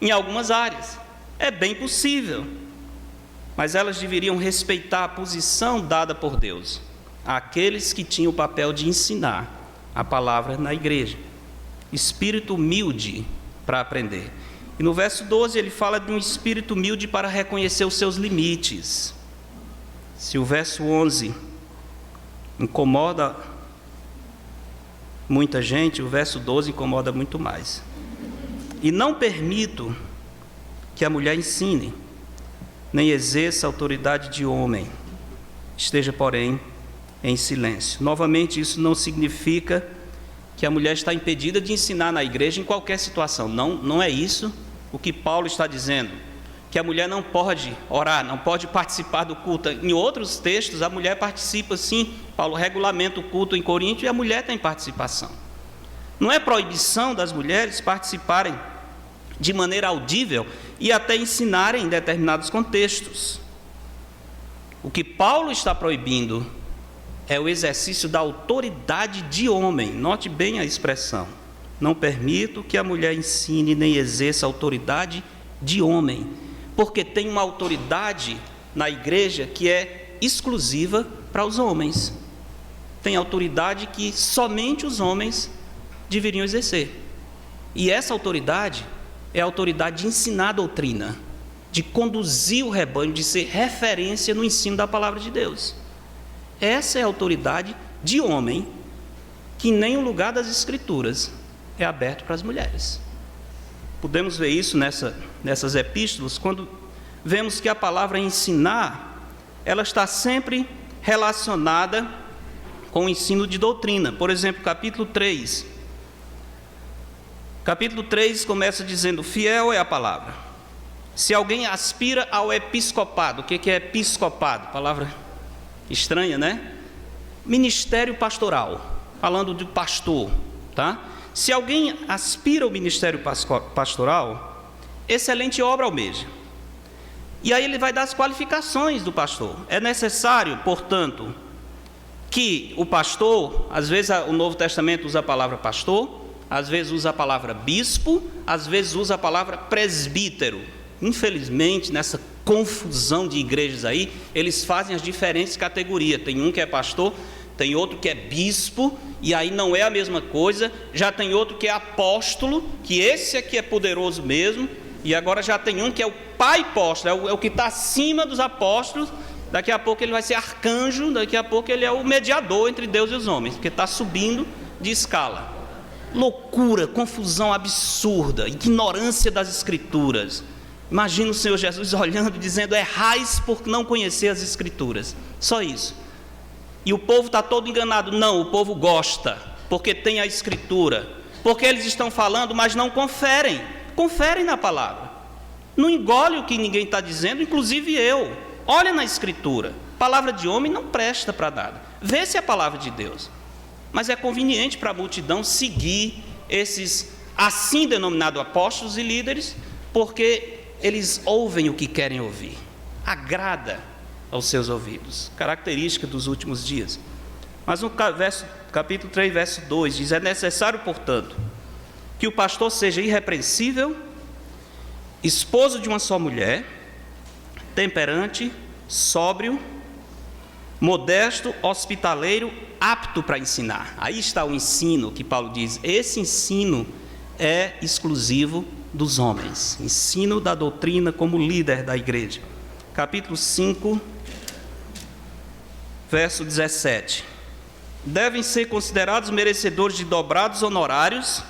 em algumas áreas. É bem possível. Mas elas deveriam respeitar a posição dada por Deus àqueles que tinham o papel de ensinar a palavra na igreja. Espírito humilde para aprender. E no verso 12 ele fala de um espírito humilde para reconhecer os seus limites. Se o verso 11 incomoda muita gente, o verso 12 incomoda muito mais. E não permito que a mulher ensine, nem exerça autoridade de homem, esteja, porém, em silêncio. Novamente, isso não significa que a mulher está impedida de ensinar na igreja em qualquer situação. Não é isso o que Paulo está dizendo, que a mulher não pode orar, não pode participar do culto. Em outros textos, a mulher participa sim. Paulo regulamenta o culto em Corinto e a mulher tem participação. Não é proibição das mulheres participarem de maneira audível e até ensinarem em determinados contextos. O que Paulo está proibindo é o exercício da autoridade de homem. Note bem a expressão. Não permito que a mulher ensine nem exerça autoridade de homem, porque tem uma autoridade na igreja que é exclusiva para os homens. Tem autoridade que somente os homens deveriam exercer. E essa autoridade é a autoridade de ensinar a doutrina, de conduzir o rebanho, de ser referência no ensino da palavra de Deus. Essa é a autoridade de homem, que nem o lugar das Escrituras é aberto para as mulheres. Podemos ver isso nessas epístolas, quando vemos que a palavra ensinar, ela está sempre relacionada com o ensino de doutrina. Por exemplo, capítulo 3. Capítulo 3 começa dizendo: fiel é a palavra. Se alguém aspira ao episcopado, o que é episcopado? Palavra estranha, né? Ministério pastoral, falando de pastor, tá? Se alguém aspira ao ministério pastoral, excelente obra almeja. E aí ele vai dar as qualificações do pastor. É necessário, portanto, que o pastor, às vezes o Novo Testamento usa a palavra pastor, às vezes usa a palavra bispo, às vezes usa a palavra presbítero. Infelizmente, nessa confusão de igrejas aí, eles fazem as diferentes categorias. Tem um que é pastor, tem outro que é bispo, e aí não é a mesma coisa. Já tem outro que é apóstolo, que esse aqui é poderoso mesmo, e agora já tem um que é o pai apóstolo, é o que está acima dos apóstolos. Daqui a pouco ele vai ser arcanjo, daqui a pouco ele é o mediador entre Deus e os homens, porque está subindo de escala. Loucura, confusão absurda, ignorância das Escrituras. Imagina o Senhor Jesus olhando e dizendo: errais por não conhecer as Escrituras. Só isso. E o povo está todo enganado. Não, o povo gosta, porque tem a Escritura. Porque eles estão falando, mas não conferem. Conferem na palavra. Não engole o que ninguém está dizendo, inclusive eu. Olha na Escritura. Palavra de homem não presta para nada. Vê se é a palavra de Deus. Mas é conveniente para a multidão seguir esses assim denominados apóstolos e líderes, porque eles ouvem o que querem ouvir, agrada aos seus ouvidos, característica dos últimos dias. Mas no capítulo 3, verso 2, diz: é necessário, portanto, que o pastor seja irrepreensível, esposo de uma só mulher, temperante, sóbrio, modesto, hospitaleiro, apto para ensinar. Aí está o ensino que Paulo diz. Esse ensino é exclusivo dos homens. Ensino da doutrina como líder da igreja. Capítulo 5, verso 17. Devem ser considerados merecedores de dobrados honorários.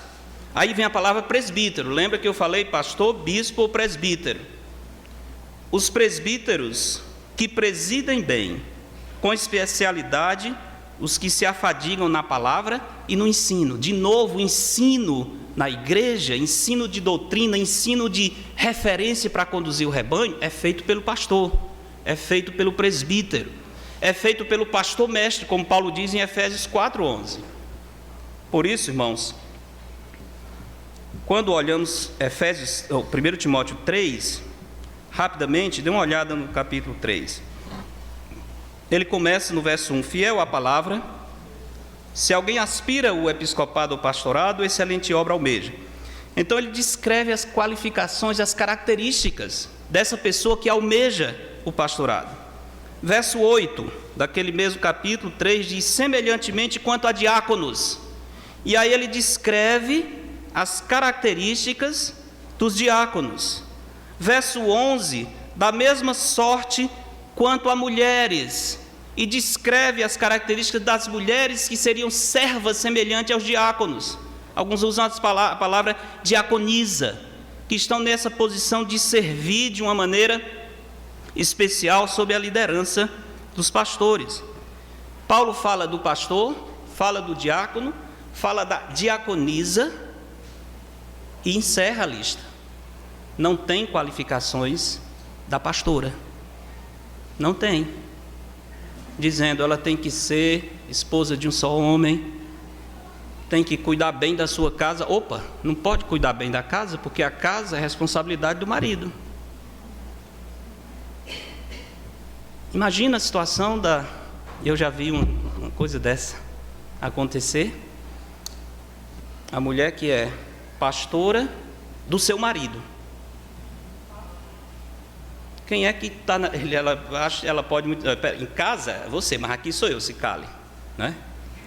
Aí vem a palavra presbítero. Lembra que eu falei pastor, bispo ou presbítero? Os presbíteros que presidem bem, com especialidade, os que se afadigam na palavra e no ensino. De novo, ensino na igreja, ensino de doutrina, ensino de referência para conduzir o rebanho, é feito pelo pastor, é feito pelo presbítero, é feito pelo pastor mestre, como Paulo diz em Efésios 4:11. Por isso, irmãos, quando olhamos 1 Timóteo 3, rapidamente, dê uma olhada no capítulo 3. Ele começa no verso 1, fiel à palavra, se alguém aspira o episcopado ou pastorado, excelente obra almeja. Então ele descreve as qualificações, as características dessa pessoa que almeja o pastorado. Verso 8, daquele mesmo capítulo 3, diz: semelhantemente quanto a diáconos. E aí ele descreve as características dos diáconos. Verso 11, da mesma sorte quanto a mulheres, e descreve as características das mulheres que seriam servas semelhantes aos diáconos. Alguns usam a palavra diaconisa, que estão nessa posição de servir de uma maneira especial sob a liderança dos pastores. Paulo fala do pastor, fala do diácono, fala da diaconisa e encerra a lista. Não tem qualificações da pastora. Não tem. Dizendo, ela tem que ser esposa de um só homem, tem que cuidar bem da sua casa. Opa, não pode cuidar bem da casa, porque a casa é responsabilidade do marido. Imagina a situação eu já vi uma coisa dessa acontecer. A mulher que é pastora do seu marido. Quem é que está... Ela pode... Em casa é você, mas aqui sou eu, se cale. Né?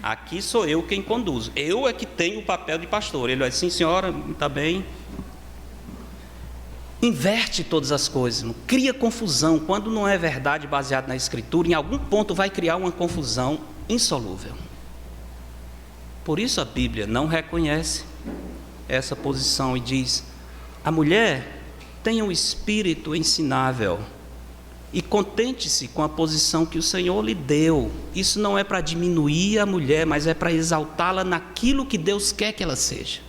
Aqui sou eu quem conduzo. Eu é que tenho o papel de pastor. Ele vai assim, senhora, está bem. Inverte todas as coisas. Não cria confusão. Quando não é verdade baseado na Escritura, em algum ponto vai criar uma confusão insolúvel. Por isso a Bíblia não reconhece essa posição e diz: a mulher tenha um espírito ensinável e contente-se com a posição que o Senhor lhe deu. Isso não é para diminuir a mulher, mas é para exaltá-la naquilo que Deus quer que ela seja.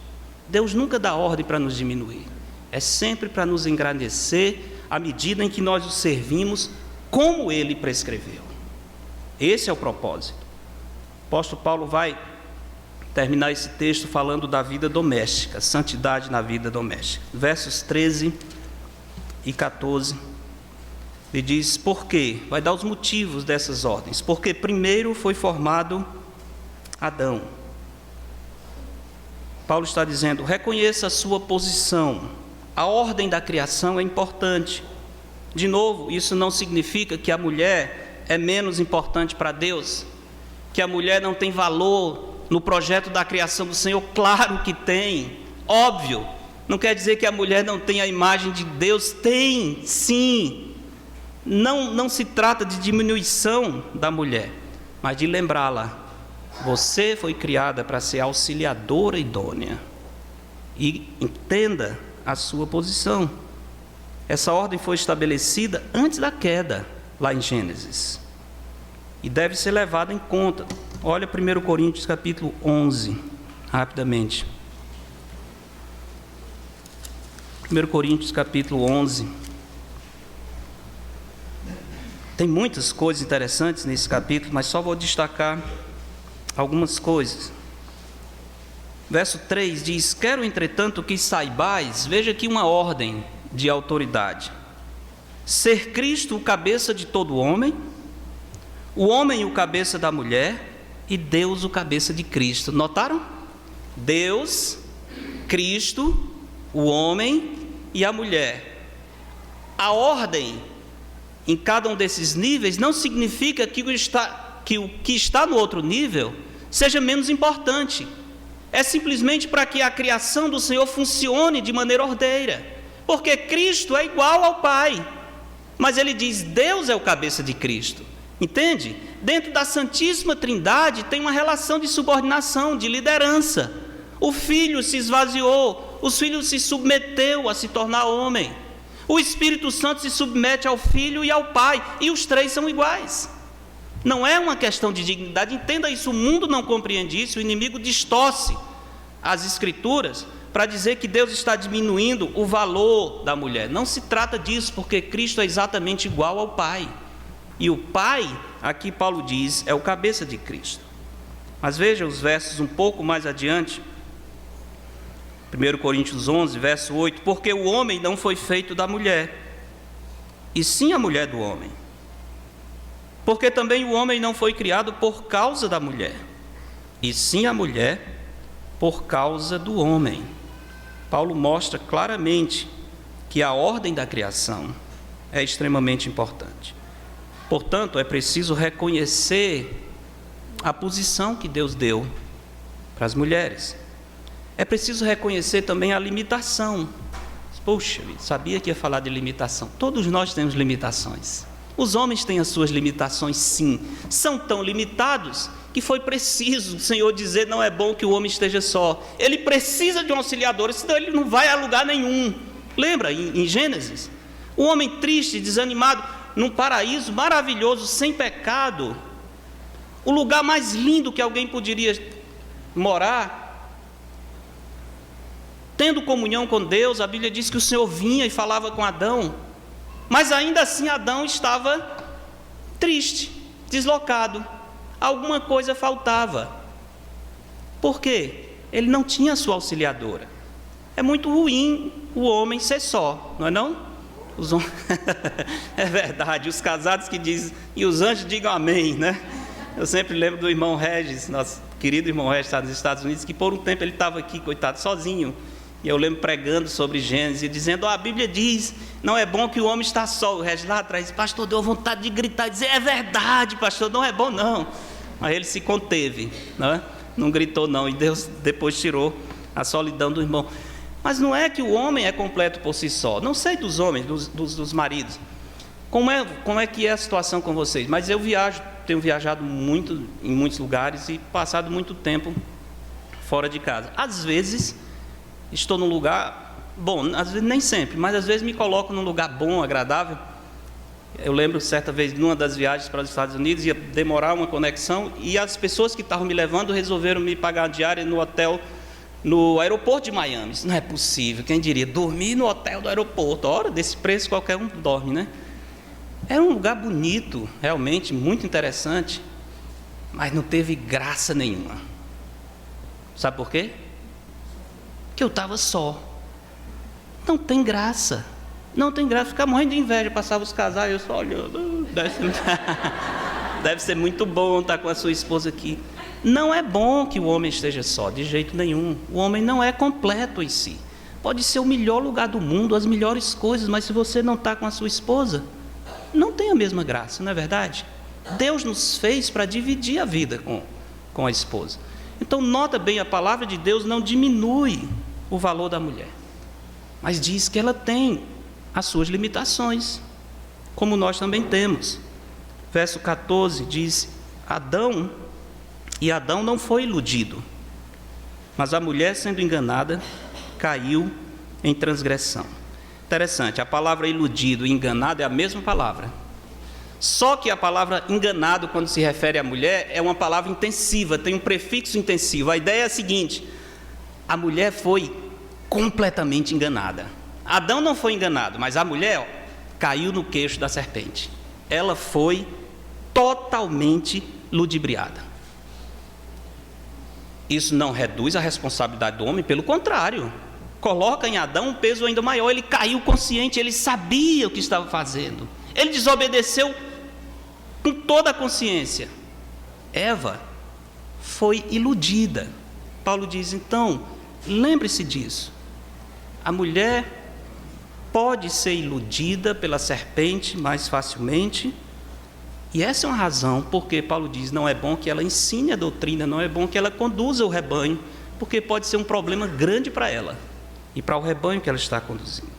Deus nunca dá ordem para nos diminuir, é sempre para nos engrandecer à medida em que nós o servimos como Ele prescreveu. Esse é o propósito. O apóstolo Paulo vai terminar esse texto falando da vida doméstica, santidade na vida doméstica. Versos 13 e 14, Ele diz por quê? Vai dar os motivos dessas ordens. Porque primeiro foi formado Adão. Paulo está dizendo, reconheça a sua posição. A ordem da criação é importante. De novo, isso não significa que a mulher é menos importante para Deus, que a mulher não tem valor no projeto da criação do Senhor. Claro que tem, óbvio. Não quer dizer que a mulher não tem a imagem de Deus. Tem, sim. Não se trata de diminuição da mulher, mas de lembrá-la. Você foi criada para ser auxiliadora idônea. E entenda a sua posição. Essa ordem foi estabelecida antes da queda, lá em Gênesis. E deve ser levada em conta. Olha 1 Coríntios capítulo 11, rapidamente. 1 Coríntios capítulo 11. Tem muitas coisas interessantes nesse capítulo, mas só vou destacar algumas coisas. Verso 3 diz, quero entretanto que saibais, veja aqui uma ordem de autoridade, ser Cristo o cabeça de todo homem, o homem o cabeça da mulher, e Deus o cabeça de Cristo. Notaram? Deus, Cristo, o homem e a mulher. A ordem em cada um desses níveis não significa que o que está no outro nível seja menos importante. É simplesmente para que a criação do Senhor funcione de maneira ordeira. Porque Cristo é igual ao Pai. Mas ele diz, Deus é o cabeça de Cristo. Entende? Dentro da Santíssima Trindade tem uma relação de subordinação, de liderança. O Filho se esvaziou, o Filho se submeteu a se tornar homem. O Espírito Santo se submete ao Filho e ao Pai, e os três são iguais. Não é uma questão de dignidade, entenda isso, o mundo não compreende isso, o inimigo distorce as Escrituras para dizer que Deus está diminuindo o valor da mulher. Não se trata disso, porque Cristo é exatamente igual ao Pai. E o Pai, aqui Paulo diz, é o cabeça de Cristo. Mas veja os versos um pouco mais adiante. 1 Coríntios 11, verso 8. Porque o homem não foi feito da mulher, e sim a mulher do homem. Porque também o homem não foi criado por causa da mulher, e sim a mulher por causa do homem. Paulo mostra claramente que a ordem da criação é extremamente importante. Portanto, é preciso reconhecer a posição que Deus deu para as mulheres. É preciso reconhecer também a limitação. Poxa, sabia que ia falar de limitação. Todos nós temos limitações. Os homens têm as suas limitações, sim. São tão limitados que foi preciso o Senhor dizer, não é bom que o homem esteja só. Ele precisa de um auxiliador, senão ele não vai a lugar nenhum. Lembra, em Gênesis? O homem triste, desanimado, num paraíso maravilhoso, sem pecado. O lugar mais lindo que alguém poderia morar. Tendo comunhão com Deus, a Bíblia diz que o Senhor vinha e falava com Adão. Mas ainda assim Adão estava triste, deslocado. Alguma coisa faltava. Por quê? Ele não tinha sua auxiliadora. É muito ruim o homem ser só, não é não? É verdade, os casados que dizem, e os anjos digam amém, né? Eu sempre lembro do irmão Regis, nosso querido irmão Regis, está nos Estados Unidos, que por um tempo ele estava aqui, coitado, sozinho. E eu lembro pregando sobre Gênesis, e dizendo, a Bíblia diz, não é bom que o homem está só. O Regis lá atrás, pastor, deu vontade de gritar e dizer, é verdade, pastor, não é bom não. Mas ele se conteve, né? Não gritou não, e Deus depois tirou a solidão do irmão. Mas não é que o homem é completo por si só. Não sei dos homens, dos maridos. Como é que é a situação com vocês? Mas eu tenho viajado muito em muitos lugares e passado muito tempo fora de casa. Às vezes estou num lugar bom, às vezes nem sempre, mas às vezes me coloco num lugar bom, agradável. Eu lembro certa vez, numa das viagens para os Estados Unidos, ia demorar uma conexão e as pessoas que estavam me levando resolveram me pagar a diária no hotel, no aeroporto de Miami. Isso não é possível, quem diria, dormir no hotel do aeroporto. Ora, desse preço qualquer um dorme, né? Era um lugar bonito, realmente, muito interessante, mas não teve graça nenhuma. Sabe por quê? Porque eu estava só. Não tem graça. Não tem graça, ficar morrendo de inveja, passava os casais, eu só olhando. Deve ser muito bom estar com a sua esposa aqui. Não é bom que o homem esteja só, de jeito nenhum. O homem não é completo em si. Pode ser o melhor lugar do mundo, as melhores coisas, mas se você não está com a sua esposa, não tem a mesma graça, não é verdade? Deus nos fez para dividir a vida com a esposa. Então, nota bem, a palavra de Deus não diminui o valor da mulher, mas diz que ela tem as suas limitações, como nós também temos. Verso 14 diz: Adão não foi iludido, mas a mulher, sendo enganada, caiu em transgressão. Interessante, a palavra iludido e enganado é a mesma palavra. Só que a palavra enganado, quando se refere à mulher, é uma palavra intensiva, tem um prefixo intensivo. A ideia é a seguinte: a mulher foi completamente enganada. Adão não foi enganado, mas a mulher caiu no queixo da serpente. Ela foi totalmente ludibriada. Isso não reduz a responsabilidade do homem, pelo contrário, coloca em Adão um peso ainda maior. Ele caiu consciente, ele sabia o que estava fazendo, ele desobedeceu com toda a consciência. Eva foi iludida. Paulo diz, então, lembre-se disso. A mulher pode ser iludida pela serpente mais facilmente, e essa é uma razão porque Paulo diz, não é bom que ela ensine a doutrina, não é bom que ela conduza o rebanho, porque pode ser um problema grande para ela e para o rebanho que ela está conduzindo.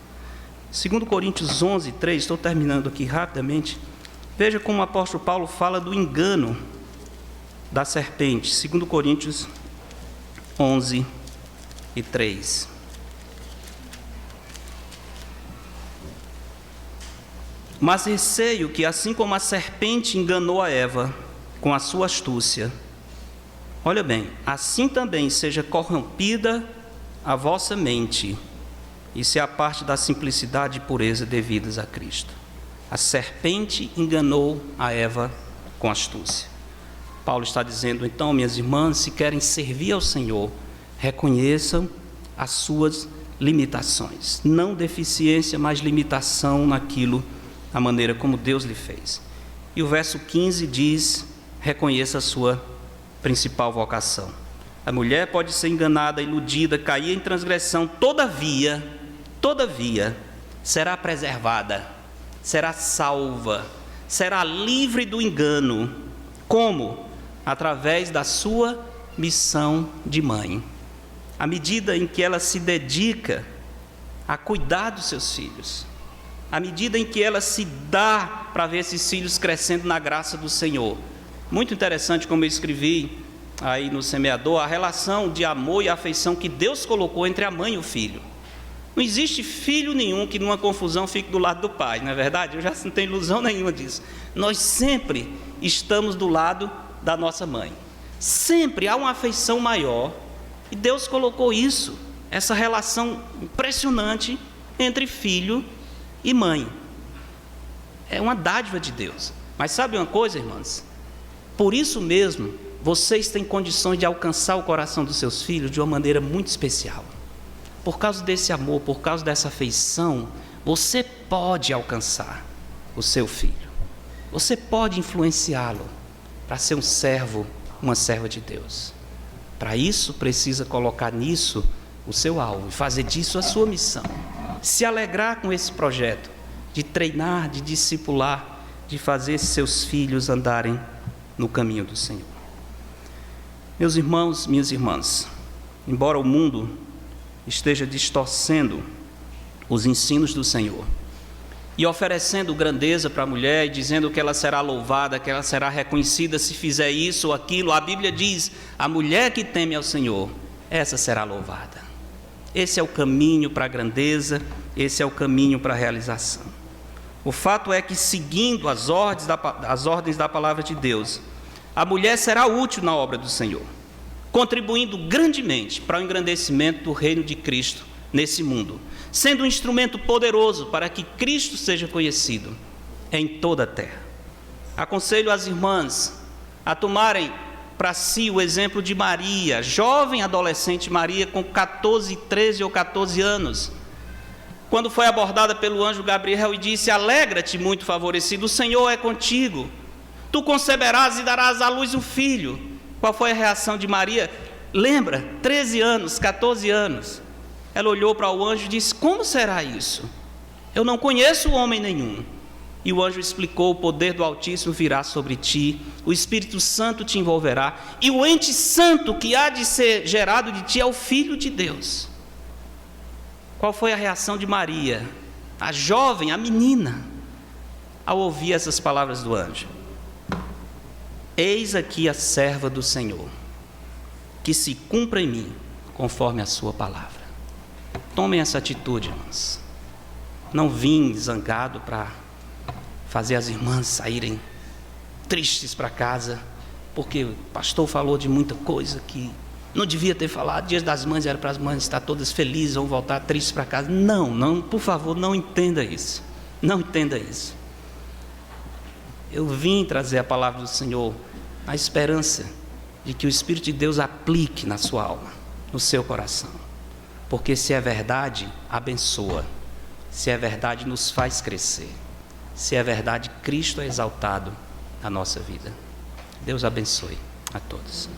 2 Coríntios 11, 3, estou terminando aqui rapidamente. Veja como o apóstolo Paulo fala do engano da serpente. 2 Coríntios 11 e 3. Mas receio que, assim como a serpente enganou a Eva com a sua astúcia, olha bem, assim também seja corrompida a vossa mente, e se a parte da simplicidade e pureza devidas a Cristo. A serpente enganou a Eva com astúcia. Paulo está dizendo, então, minhas irmãs, se querem servir ao Senhor, reconheçam as suas limitações. Não deficiência, mas limitação naquilo, a maneira como Deus lhe fez. E o verso 15 diz, reconheça a sua principal vocação. A mulher pode ser enganada, iludida, cair em transgressão, todavia, será preservada, será salva, será livre do engano. Como? Através da sua missão de mãe. À medida em que ela se dedica a cuidar dos seus filhos, à medida em que ela se dá para ver esses filhos crescendo na graça do Senhor. Muito interessante, como eu escrevi aí no Semeador, a relação de amor e afeição que Deus colocou entre a mãe e o filho. Não existe filho nenhum que numa confusão fique do lado do pai, não é verdade? Eu já não tenho ilusão nenhuma disso. Nós sempre estamos do lado da nossa mãe. Sempre há uma afeição maior. E Deus colocou isso, essa relação impressionante entre filho e mãe. É uma dádiva de Deus. Mas sabe uma coisa, irmãs? Por isso mesmo, vocês têm condições de alcançar o coração dos seus filhos de uma maneira muito especial. Por causa desse amor, por causa dessa afeição, você pode alcançar o seu filho. Você pode influenciá-lo para ser um servo, uma serva de Deus. Para isso, precisa colocar nisso o seu alvo e fazer disso a sua missão. Se alegrar com esse projeto de treinar, de discipular, de fazer seus filhos andarem no caminho do Senhor. Meus irmãos, minhas irmãs, embora o mundo esteja distorcendo os ensinos do Senhor e oferecendo grandeza para a mulher e dizendo que ela será louvada, que ela será reconhecida se fizer isso ou aquilo, a Bíblia diz, a mulher que teme ao Senhor, essa será louvada. Esse é o caminho para a grandeza, esse é o caminho para a realização. O fato é que, seguindo as ordens da palavra de Deus, a mulher será útil na obra do Senhor, contribuindo grandemente para o engrandecimento do reino de Cristo nesse mundo, sendo um instrumento poderoso para que Cristo seja conhecido em toda a terra. Aconselho as irmãs a tomarem para si o exemplo de Maria, jovem adolescente Maria, com 13 ou 14 anos. quando foi abordada pelo anjo Gabriel e disse: alegra-te, muito favorecido, o Senhor é contigo. Tu conceberás e darás à luz um filho. Qual foi a reação de Maria? Lembra, 13 anos, 14 anos. Ela olhou para o anjo e disse: como será isso? Eu não conheço homem nenhum. E o anjo explicou: o poder do Altíssimo virá sobre ti, o Espírito Santo te envolverá, e o ente santo que há de ser gerado de ti é o Filho de Deus. Qual foi a reação de Maria, a jovem, a menina, ao ouvir essas palavras do anjo? Eis aqui a serva do Senhor, que se cumpra em mim conforme a sua palavra. Tomem essa atitude, irmãos. Não vim zangado para fazer as irmãs saírem tristes para casa, porque o pastor falou de muita coisa que não devia ter falado. Dias das Mães era para as mães estar todas felizes, vão voltar tristes para casa. Não, por favor, não entenda isso. Não entenda isso. Eu vim trazer a palavra do Senhor na esperança de que o Espírito de Deus aplique na sua alma, no seu coração. Porque se é verdade, abençoa. Se é verdade, nos faz crescer. Se é verdade, Cristo é exaltado na nossa vida. Deus abençoe a todos.